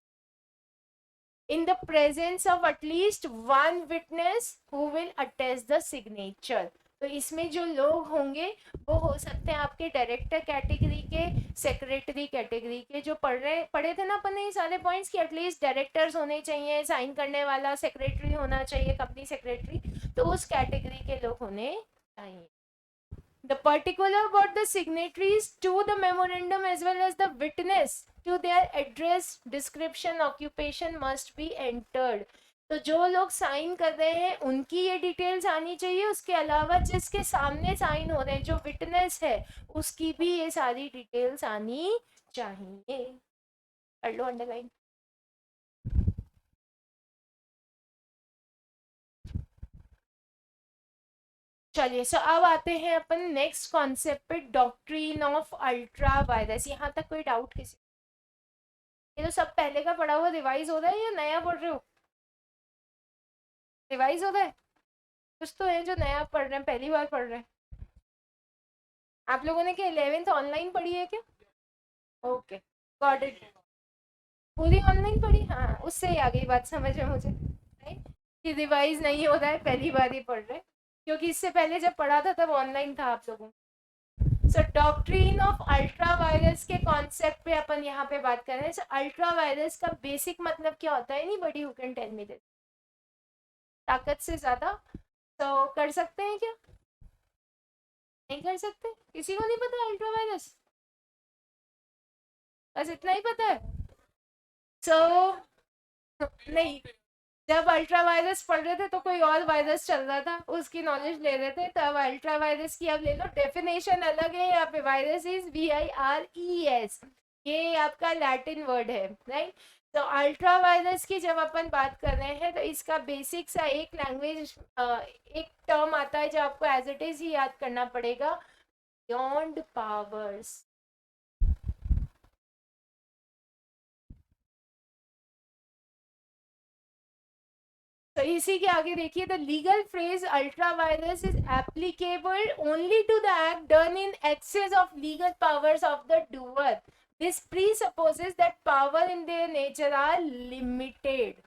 in the presence of at least one witness who will attest the signature। तो इसमें जो लोग होंगे वो हो सकते हैं आपके डायरेक्टर कैटेगरी के, सेक्रेटरी कैटेगरी के। जो पढ़े थे ना अपन ने ये सारे पॉइंट्स कि एटलीस्ट डायरेक्टर्स होने चाहिए, साइन करने वाला सेक्रेटरी होना चाहिए, कंपनी सेक्रेटरी, तो उस कैटेगरी के लोग होने चाहिए। The particular about the signatories to the memorandum as well as the witness to their address, description, occupation must be entered। तो जो लोग साइन कर रहे हैं उनकी ये डिटेल्स आनी चाहिए। उसके अलावा जिसके सामने साइन हो रहे हैं, जो विटनेस है, उसकी भी ये सारी डिटेल्स आनी चाहिए। कर लो अंडरलाइन। चलिए, सो अब आते हैं अपन नेक्स्ट कॉन्सेप्ट पे, डॉक्ट्रिन ऑफ अल्ट्रा वायरस। यहाँ तक कोई डाउट किसी? ये तो सब पहले का पढ़ा हुआ रिवाइज हो रहा है या नया पढ़ रहे हो? रिवाइज हो रहा है? कुछ तो है जो नया पढ़ रहे हैं, पहली बार पढ़ रहे हैं। आप लोगों ने क्या 11th ऑनलाइन पढ़ी है क्या? Okay, got it. पूरी ऑनलाइन पढ़ी? हाँ, उससे ही आ गई बात समझ में मुझे, कि रिवाइज नहीं हो रहा है, पहली बार ही पढ़ रहे हैं। क्योंकि इससे पहले जब पढ़ा था तब ऑनलाइन था आप लोगों। सो डॉक्ट्रिन ऑफ अल्ट्रा वायरस के कॉन्सेप्ट पे अपन यहाँ पे बात कर रहे हैं। अल्ट्रा वायरस का बेसिक मतलब क्या होता है? नहीं बड़ी, who can tell me this? ताकत से ज्यादा। तो कर सकते हैं क्या? नहीं कर सकते? किसी को नहीं पता अल्ट्रा वायरस? बस इतना ही पता है। सो नहीं, जब अल्ट्रा वायरस पढ़ रहे थे तो कोई और वायरस चल रहा था, उसकी नॉलेज ले रहे थे। तो अब अल्ट्रा वायरस की अब ले लो, डेफिनेशन अलग है यहाँ पे। वायरस इज VIRES, ये आपका लैटिन वर्ड है, राइट। तो अल्ट्रा वायरस की जब अपन बात कर रहे हैं तो इसका बेसिक सा एक लैंग्वेज, एक टर्म आता है जो आपको एज इट इज ही याद करना पड़ेगा। beyond powers. तो इसी के आगे देखिए, the legal phrase ultra vires is applicable only to the act done in excess of legal powers of the doer. This presupposes that power in their nature are limited.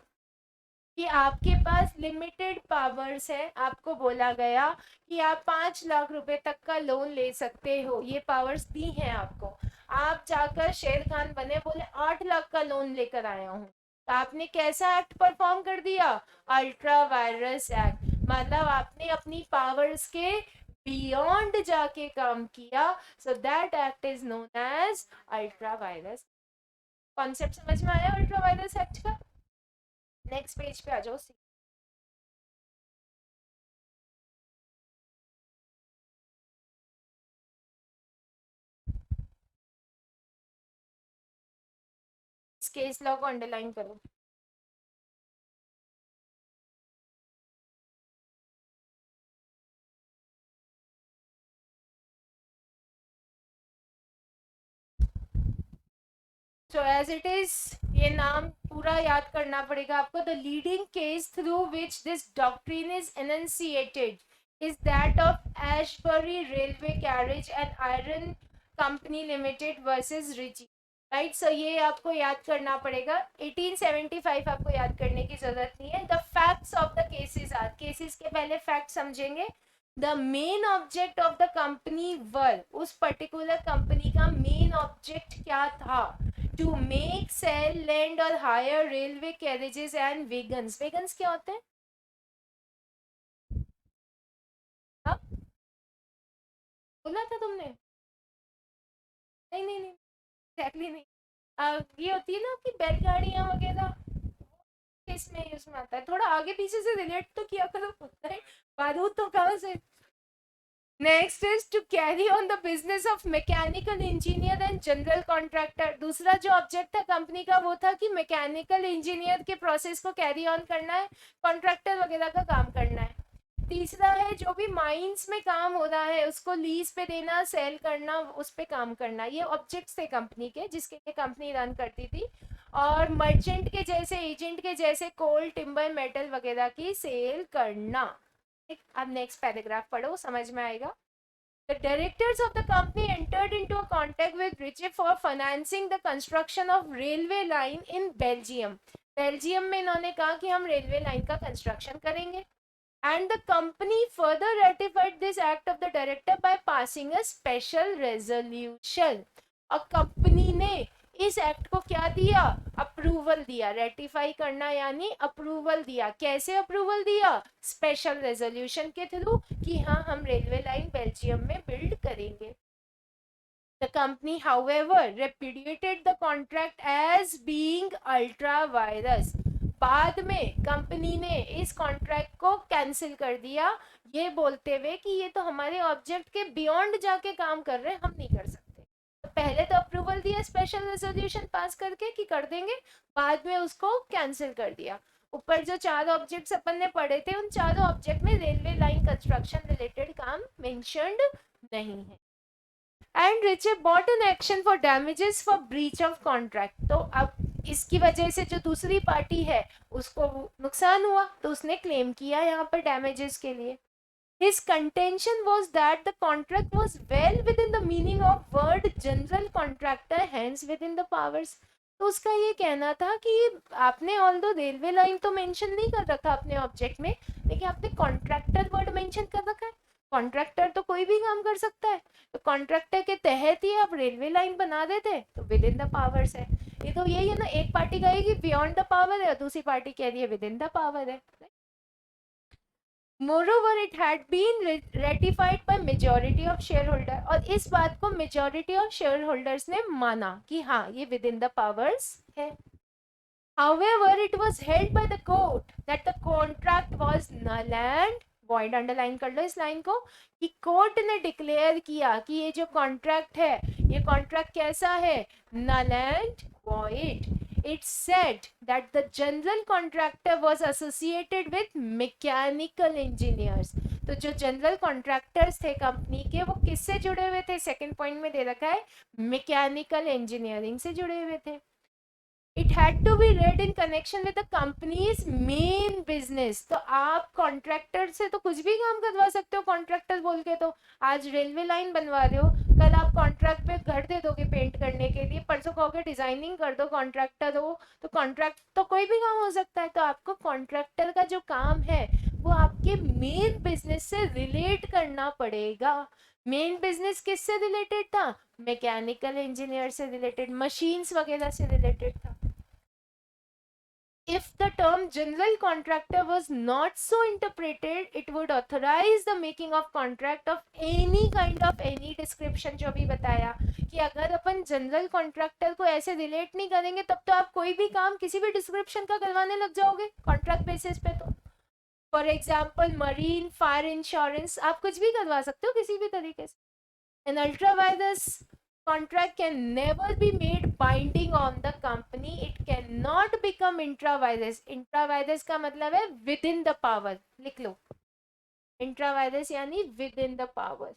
कि आपके पास limited powers है. आपको बोला गया कि आप 5 लाख रुपए तक का लोन ले सकते हो, ये पावर्स दी हैं आपको. आप जाकर शेर खान बने, बोले 8 लाख का लोन लेकर आया हूँ. तो आपने कैसा एक्ट परफॉर्म कर दिया? Ultra vires act. मतलब आपने अपनी पावर्स के बियॉन्ड जाके काम किया. So that act is known as ultra vires. Concept समझ में आया अल्ट्रा वायरस एक्ट का? नेक्स्ट पेज पे आ जाओ. इस केस लॉ को अंडरलाइन करो. So as it is, ये नाम पूरा याद करना पड़ेगा आपको. The leading case through which this doctrine is enunciated is that of Ashbury Railway Carriage and Iron Company Limited versus Ritchie. Right. So ये आपको याद करना पड़ेगा. 1875 आपको याद करने की जरूरत नहीं है. The facts of the cases are. Cases के पहले फैक्ट समझेंगे. The main object of the company were. उस पर्टिकुलर कंपनी का मेन ऑब्जेक्ट क्या था? टू मेक, सेल, लेंड और hire railway carriages and wagons. Wagons क्या होते हैं? हाँ? बोला था तुमने? नहीं नहीं नहीं, एग्जैक्टली नहीं. ये होती है ना आपकी बैलगाड़ियाँ वगैरह, इसमें यूज में आता है. थोड़ा आगे पीछे से रिलेट तो किया करो. बारूद तो कहाँ से. Next is to carry on the business of mechanical engineer and general contractor. दूसरा जो ऑब्जेक्ट था कंपनी का वो था कि मैकेनिकल इंजीनियर के प्रोसेस को कैरी ऑन करना है, कॉन्ट्रैक्टर वगैरह का काम करना है. तीसरा है जो भी माइंस में काम हो रहा है उसको लीज पे देना, सेल करना, उस पे काम करना. ये ऑब्जेक्ट्स थे कंपनी के जिसके लिए कंपनी रन करती थी. और मर्चेंट के जैसे, एजेंट के जैसे कोल, टिम्बर, मेटल वगैरह की सेल करना. अब नेक्स्ट पैराग्राफ पढ़ो, समझ में आएगा. The directors of the company entered into a contract with Ritchie for financing the construction of railway line in Belgium. Belgium में इन्होंने कहा कि हम रेलवे लाइन का कंस्ट्रक्शन करेंगे. And the company further ratified this act of the director by passing a special resolution. और company ने इस एक्ट को क्या दिया? अप्रूवल दिया. रेटिफाई करना यानी अप्रूवल दिया. कैसे अप्रूवल दिया? स्पेशल रेजोल्यूशन के थ्रू कि हाँ हम रेलवे लाइन बेल्जियम में बिल्ड करेंगे. The company, however, repudiated the contract as being ultra virus. बाद में कंपनी ने इस कॉन्ट्रैक्ट को कैंसिल कर दिया, ये बोलते हुए कि ये तो हमारे ऑब्जेक्ट के बियॉन्ड जाके काम कर रहे हैं, हम नहीं कर सकते. तो पहले तो अप्रूवल दिया स्पेशल रेजोल्यूशन पास करके कि कर देंगे, बाद में उसको कैंसिल कर दिया. ऊपर जो 4 ऑब्जेक्ट्स अपन ने पढ़े थे उन चारों ऑब्जेक्ट में रेलवे लाइन कंस्ट्रक्शन रिलेटेड काम मेंशन्ड नहीं है. And rice bot an action for damages for breach of contract. तो अब इसकी वजह से जो दूसरी पार्टी है उसको नुकसान हुआ तो उसने क्लेम किया यहाँ पर डैमेजेस के लिए. His contention was that the contract was well within the meaning of word general contractor, hence within the powers. तो उसका ये कहना था कि आपने ऑल्दो रेलवे लाइन तो मेंशन नहीं कर रखा अपने ऑब्जेक्ट में, लेकिन आपने कॉन्ट्रैक्टर वर्ड मेंशन कर रखा है. कॉन्ट्रैक्टर तो कोई भी काम कर सकता है, तो कॉन्ट्रैक्टर के तहत ही आप रेलवे लाइन बना देते तो विद इन द पावर्स है. ये तो यही है ना, एक पार्टी कहेगी बियॉन्ड द पावर है और दूसरी पार्टी कह रही है विद इन द पावर है. Moreover, it had been ratified by majority of shareholder. और इस बात को majority of shareholders ने माना कि हाँ ये within the powers है. However, it was held by the court that the contract was null and void. Underline कर लो इस लाइन को कि कोर्ट ने डिक्लेयर किया कि ये जो कॉन्ट्रैक्ट है ये कॉन्ट्रैक्ट कैसा है? null and void. It said that the general contractor was associated with mechanical engineers. तो जो जनरल कॉन्ट्रैक्टर्स थे कंपनी के, वो किससे जुड़े हुए थे? सेकंड पॉइंट में दे रखा है, मैकेनिकल इंजीनियरिंग से जुड़े हुए थे. It had to be read in connection with the company's main business. तो आप कॉन्ट्रैक्टर से तो कुछ भी काम करवा सकते हो कॉन्ट्रैक्टर बोल के. तो आज रेलवे लाइन बनवा रहे हो, कल आप कॉन्ट्रैक्ट पे घर दे दोगे पेंट करने के लिए, परसों कहोगे डिजाइनिंग कर दो, कॉन्ट्रैक्टर हो. तो कॉन्ट्रैक्ट तो कोई भी काम हो सकता है. तो आपको कॉन्ट्रैक्टर का जो काम है वो आपके मेन बिजनेस से रिलेट करना पड़ेगा. मेन बिजनेस किससे रिलेटेड था? मैकेनिकल इंजीनियर से रिलेटेड, मशीन्स वगैरह से रिलेटेड था. If the term general contractor was not so interpreted, it would authorize the making of contract of any kind of any description. जो भी बताया कि अगर अपन जनरल कॉन्ट्रैक्टर को ऐसे रिलेट नहीं करेंगे तब तो आप कोई भी काम किसी भी डिस्क्रिप्शन का करवाने लग जाओगे कॉन्ट्रैक्ट बेसिस पे. तो for example marine fire insurance आप कुछ भी करवा सकते हो किसी भी तरीके से. An ultra virus contract can never be made binding on the company. It cannot become intra virus. Intra virus का मतलब है within the power. लिख लो, intra virus यानी within the power.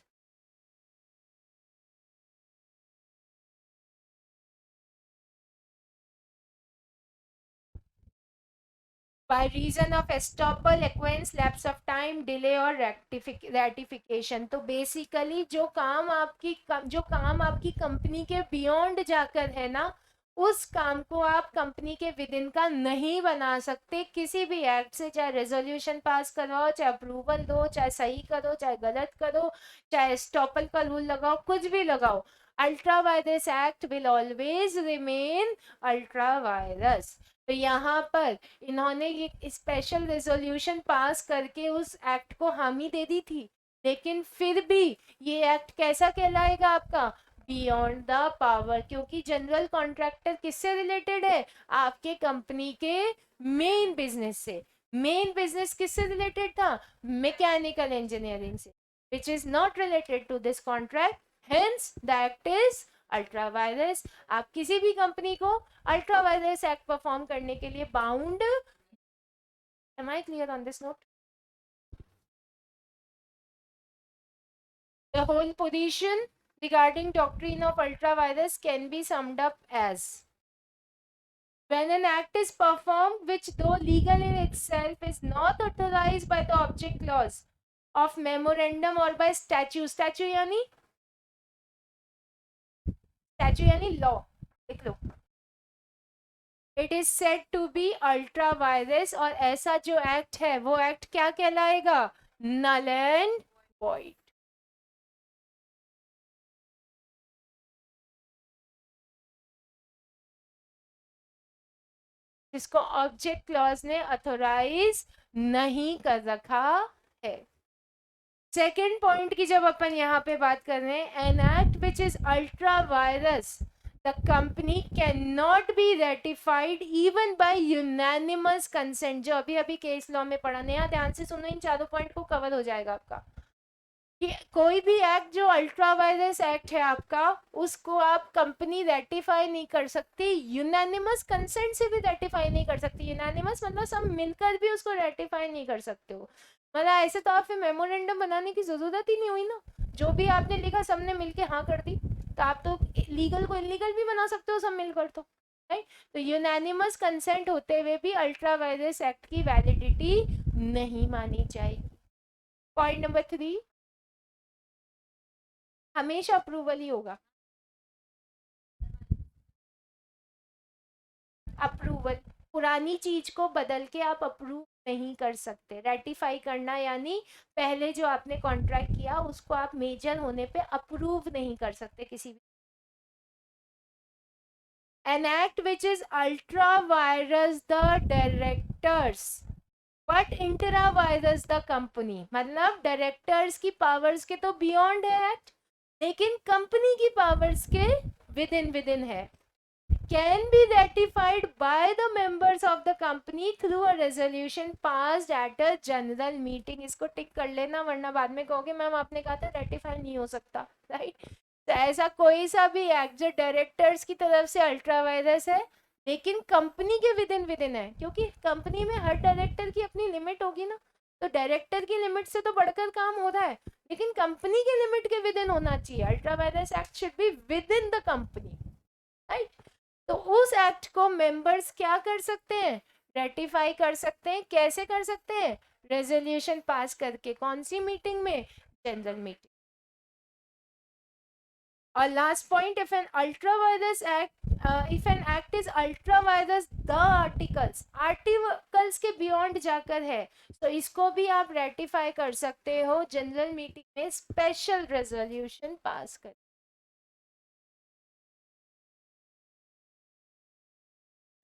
By reason of estoppel, acquaintance, lapse of time, delay और ratification. तो basically जो काम आपकी कंपनी के बियॉन्ड जाकर है ना, उस काम को आप कंपनी के विद इन का नहीं बना सकते किसी भी एक्ट से. चाहे रेजोल्यूशन पास करवाओ, चाहे अप्रूवल दो, चाहे सही करो, चाहे गलत करो, चाहे स्टॉपल का रूल लगाओ, कुछ भी लगाओ, ultra vires act will always remain ultra vires. तो यहाँ पर इन्होंने ये स्पेशल रेजोल्यूशन पास करके उस एक्ट को हामी दे दी थी, लेकिन फिर भी ये एक्ट कैसा कहलाएगा आपका? Beyond the power. क्योंकि जनरल कॉन्ट्रैक्टर किससे रिलेटेड है? आपके कंपनी के मेन बिजनेस से. मेन बिजनेस किससे रिलेटेड था? मैकेनिकल इंजीनियरिंग से, which is not related to this contract. Hence the act is ultra vires. आप किसी भी कंपनी को अल्ट्रा वायरस एक्ट परफॉर्म करने के लिए bound. Am I clear on this note? The whole position regarding doctrine of ultra virus can be summed up as: when an act is performed which though legal in itself is not authorized by the object clause of memorandum or by statute. statute यानी law. लिख लो, it is said to be ultra vires. और ऐसा जो act है वो act क्या कहलाएगा? Null and void. जिसको ऑब्जेक्ट क्लॉज ने अथोराइज नहीं कर रखा है. सेकेंड पॉइंट की जब अपन यहाँ पे बात कर रहे हैं, an act which is ultra virus, the company can not be ratified even bye unanimous consent. जो अभी अभी केस लॉ में पढ़ा, नया ध्यान से सुनो, इन चारों पॉइंट को कवर हो जाएगा आपका. कि कोई भी एक्ट जो अल्ट्रा वायरस एक्ट है आपका, उसको आप कंपनी रेटिफाई नहीं कर सकती, यूनानिमस कंसेंट से भी रेटिफाई नहीं कर सकती. यूनानिमस मतलब सब मिलकर भी उसको रेटिफाई नहीं कर सकते हो. मतलब ऐसे तो आप फिर मेमोरेंडम बनाने की जरूरत ही नहीं हुई ना. जो भी आपने लिखा सबने मिलके हाँ कर दी, तो आप तो लीगल को इलीगल भी बना सकते हो सब मिलकर. तो राइट. तो यूनानिमस कंसेंट होते हुए भी अल्ट्रा वायरस एक्ट की वैलिडिटी नहीं मानी जाएगी. पॉइंट नंबर 3, हमेशा अप्रूवल ही होगा. अप्रूवल, पुरानी चीज को बदल के आप अप्रूव नहीं कर सकते. रेटिफाई करना यानी पहले जो आपने कॉन्ट्रैक्ट किया उसको आप मेजर होने पे अप्रूव नहीं कर सकते किसी भी. An act which is ultra virus the directors but intra virus the company. मतलब डायरेक्टर्स की पावर्स के तो बियॉन्ड है एक्ट, लेकिन कंपनी की पावर्स के विद इन है. Can be ratified by the members of the company through a resolution passed at a general meeting. इसको टिक कर लेना, वरना बाद में कहोगे मैम आपने कहा था रेटिफाई नहीं हो सकता. राइट. तो ऐसा कोई सा भी एक्ट जो डायरेक्टर्स की तरफ से अल्ट्रा वायरस है लेकिन कंपनी के विद इन है, क्योंकि कंपनी में हर डायरेक्टर की अपनी लिमिट होगी ना. तो डायरेक्टर की लिमिट से तो बढ़कर काम हो रहा है, लेकिन कंपनी के लिमिट के विद इन होना चाहिए. Ultra vires act should be with in the company, right. तो उस एक्ट को मेंबर्स क्या कर सकते हैं, रेटिफाई कर सकते हैं. कैसे कर सकते हैं, रेजोल्यूशन पास करके. कौन सी मीटिंग में, जनरल मीटिंग. और last point, if an ultra vires act, if an act is ultra virus the articles के बियॉन्ड जाकर है, तो इसको भी आप रेटिफाई कर सकते हो जनरल मीटिंग में स्पेशल रेजोल्यूशन पास कर.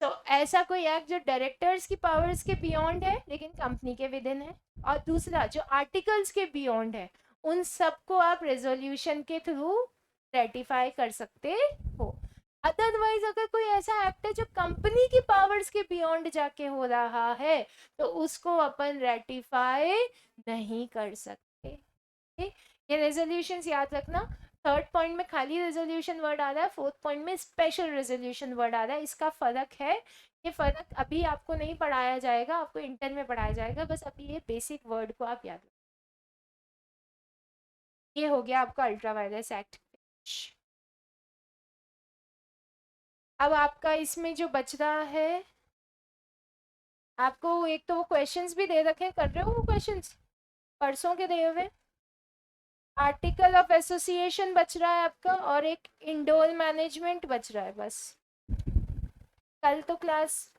तो ऐसा कोई एक्ट जो डायरेक्टर्स की पावर्स के बियॉन्ड है लेकिन कंपनी के विद इन है, और दूसरा जो आर्टिकल्स के बियॉन्ड है, उन सबको आप रेजोल्यूशन के थ्रू रेटिफाई कर सकते हो. अदरवाइज अगर कोई ऐसा एक्ट है जो कंपनी की पावर्स के बियॉन्ड जाके हो रहा है, तो उसको अपन रेटिफाई नहीं कर सकते. ये रेजोल्यूशन याद रखना. थर्ड पॉइंट में खाली रेजोल्यूशन वर्ड आ रहा है, फोर्थ पॉइंट में स्पेशल रेजोल्यूशन वर्ड आ रहा है. इसका फर्क है, ये फर्क अभी आपको नहीं पढ़ाया जाएगा, आपको इंटर में पढ़ाया जाएगा. बस अभी ये बेसिक वर्ड को आप याद रखें. ये हो गया आपका अल्ट्रा वायरस एक्ट. अब आपका इसमें जो बच रहा है, आपको एक तो वो क्वेश्चंस भी दे रखे हैं, कर रहे हो वो क्वेश्चंस परसों के दिए हुए. आर्टिकल ऑफ एसोसिएशन बच रहा है आपका, और एक इंडोर मैनेजमेंट बच रहा है बस. कल तो क्लास,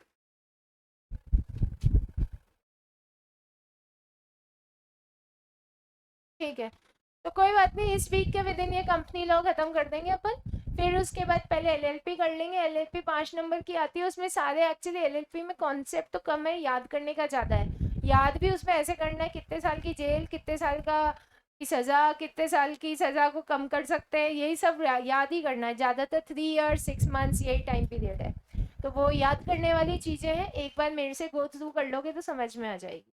ठीक है, तो कोई बात नहीं, इस वीक के विद इन ये कंपनी लॉ खत्म कर देंगे अपन. फिर उसके बाद पहले एलएलपी कर लेंगे. एलएलपी 5 नंबर की आती है, उसमें सारे एक्चुअली एलएलपी में कॉन्सेप्ट तो कम है, याद करने का ज़्यादा है. याद भी उसमें ऐसे करना है, कितने साल की जेल, कितने साल का की सज़ा, कितने साल की सज़ा को कम कर सकते हैं, यही सब याद ही करना है. ज़्यादातर 3 years 6 months यही टाइम पीरियड है. तो वो याद करने वाली चीज़ें हैं, एक बार मेरे से गो थ्रू कर लोगे तो समझ में आ जाएगी.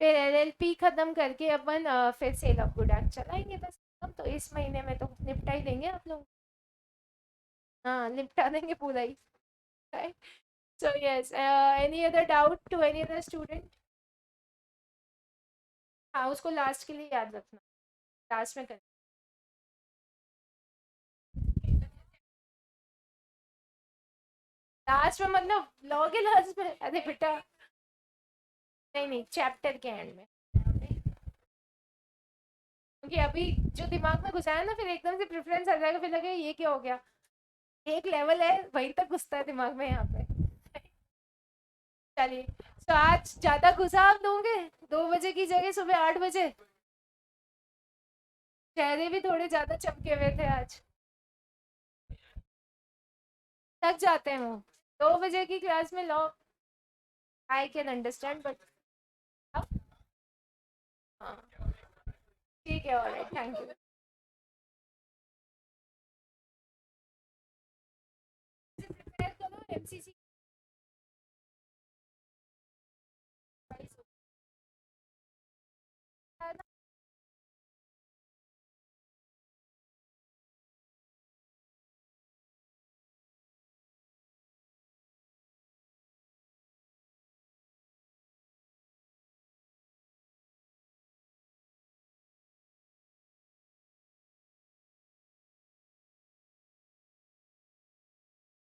फिर एलएलपी खत्म करके अपन फिर सेल ऑफ गुड एक्ट चलाएंगे बस. हम तो इस महीने में तो निपटा ही देंगे आप लोग. हाँ, निपटा देंगे पूरा ही. So yes, any other doubt to any other student. हाँ, उसको लास्ट के लिए याद रखना, लास्ट में कर. लास्ट में मतलब लॉ के लास्ट में, अरे बेटा, नहीं नहीं, चैप्टर के एंड में. क्योंकि अभी जो दिमाग में घुसा है ना, फिर एकदम से प्रेफरेंस आ जाएगा, फिर लगेगा ये क्या हो गया. एक लेवल है वहीं तक घुसता है दिमाग में यहाँ पे. चलिए, तो आज ज्यादा घुसा आप लोगे, 2 बजे की जगह सुबह 8 बजे. चेहरे भी थोड़े ज्यादा चमके हुए थे आज. थक जाते हैं वो 2 बजे की क्लास में law. I can understand but, हाँ, ठीक है, ऑलराइट, थैंक यू. प्रिपेयर करो एमसीसी.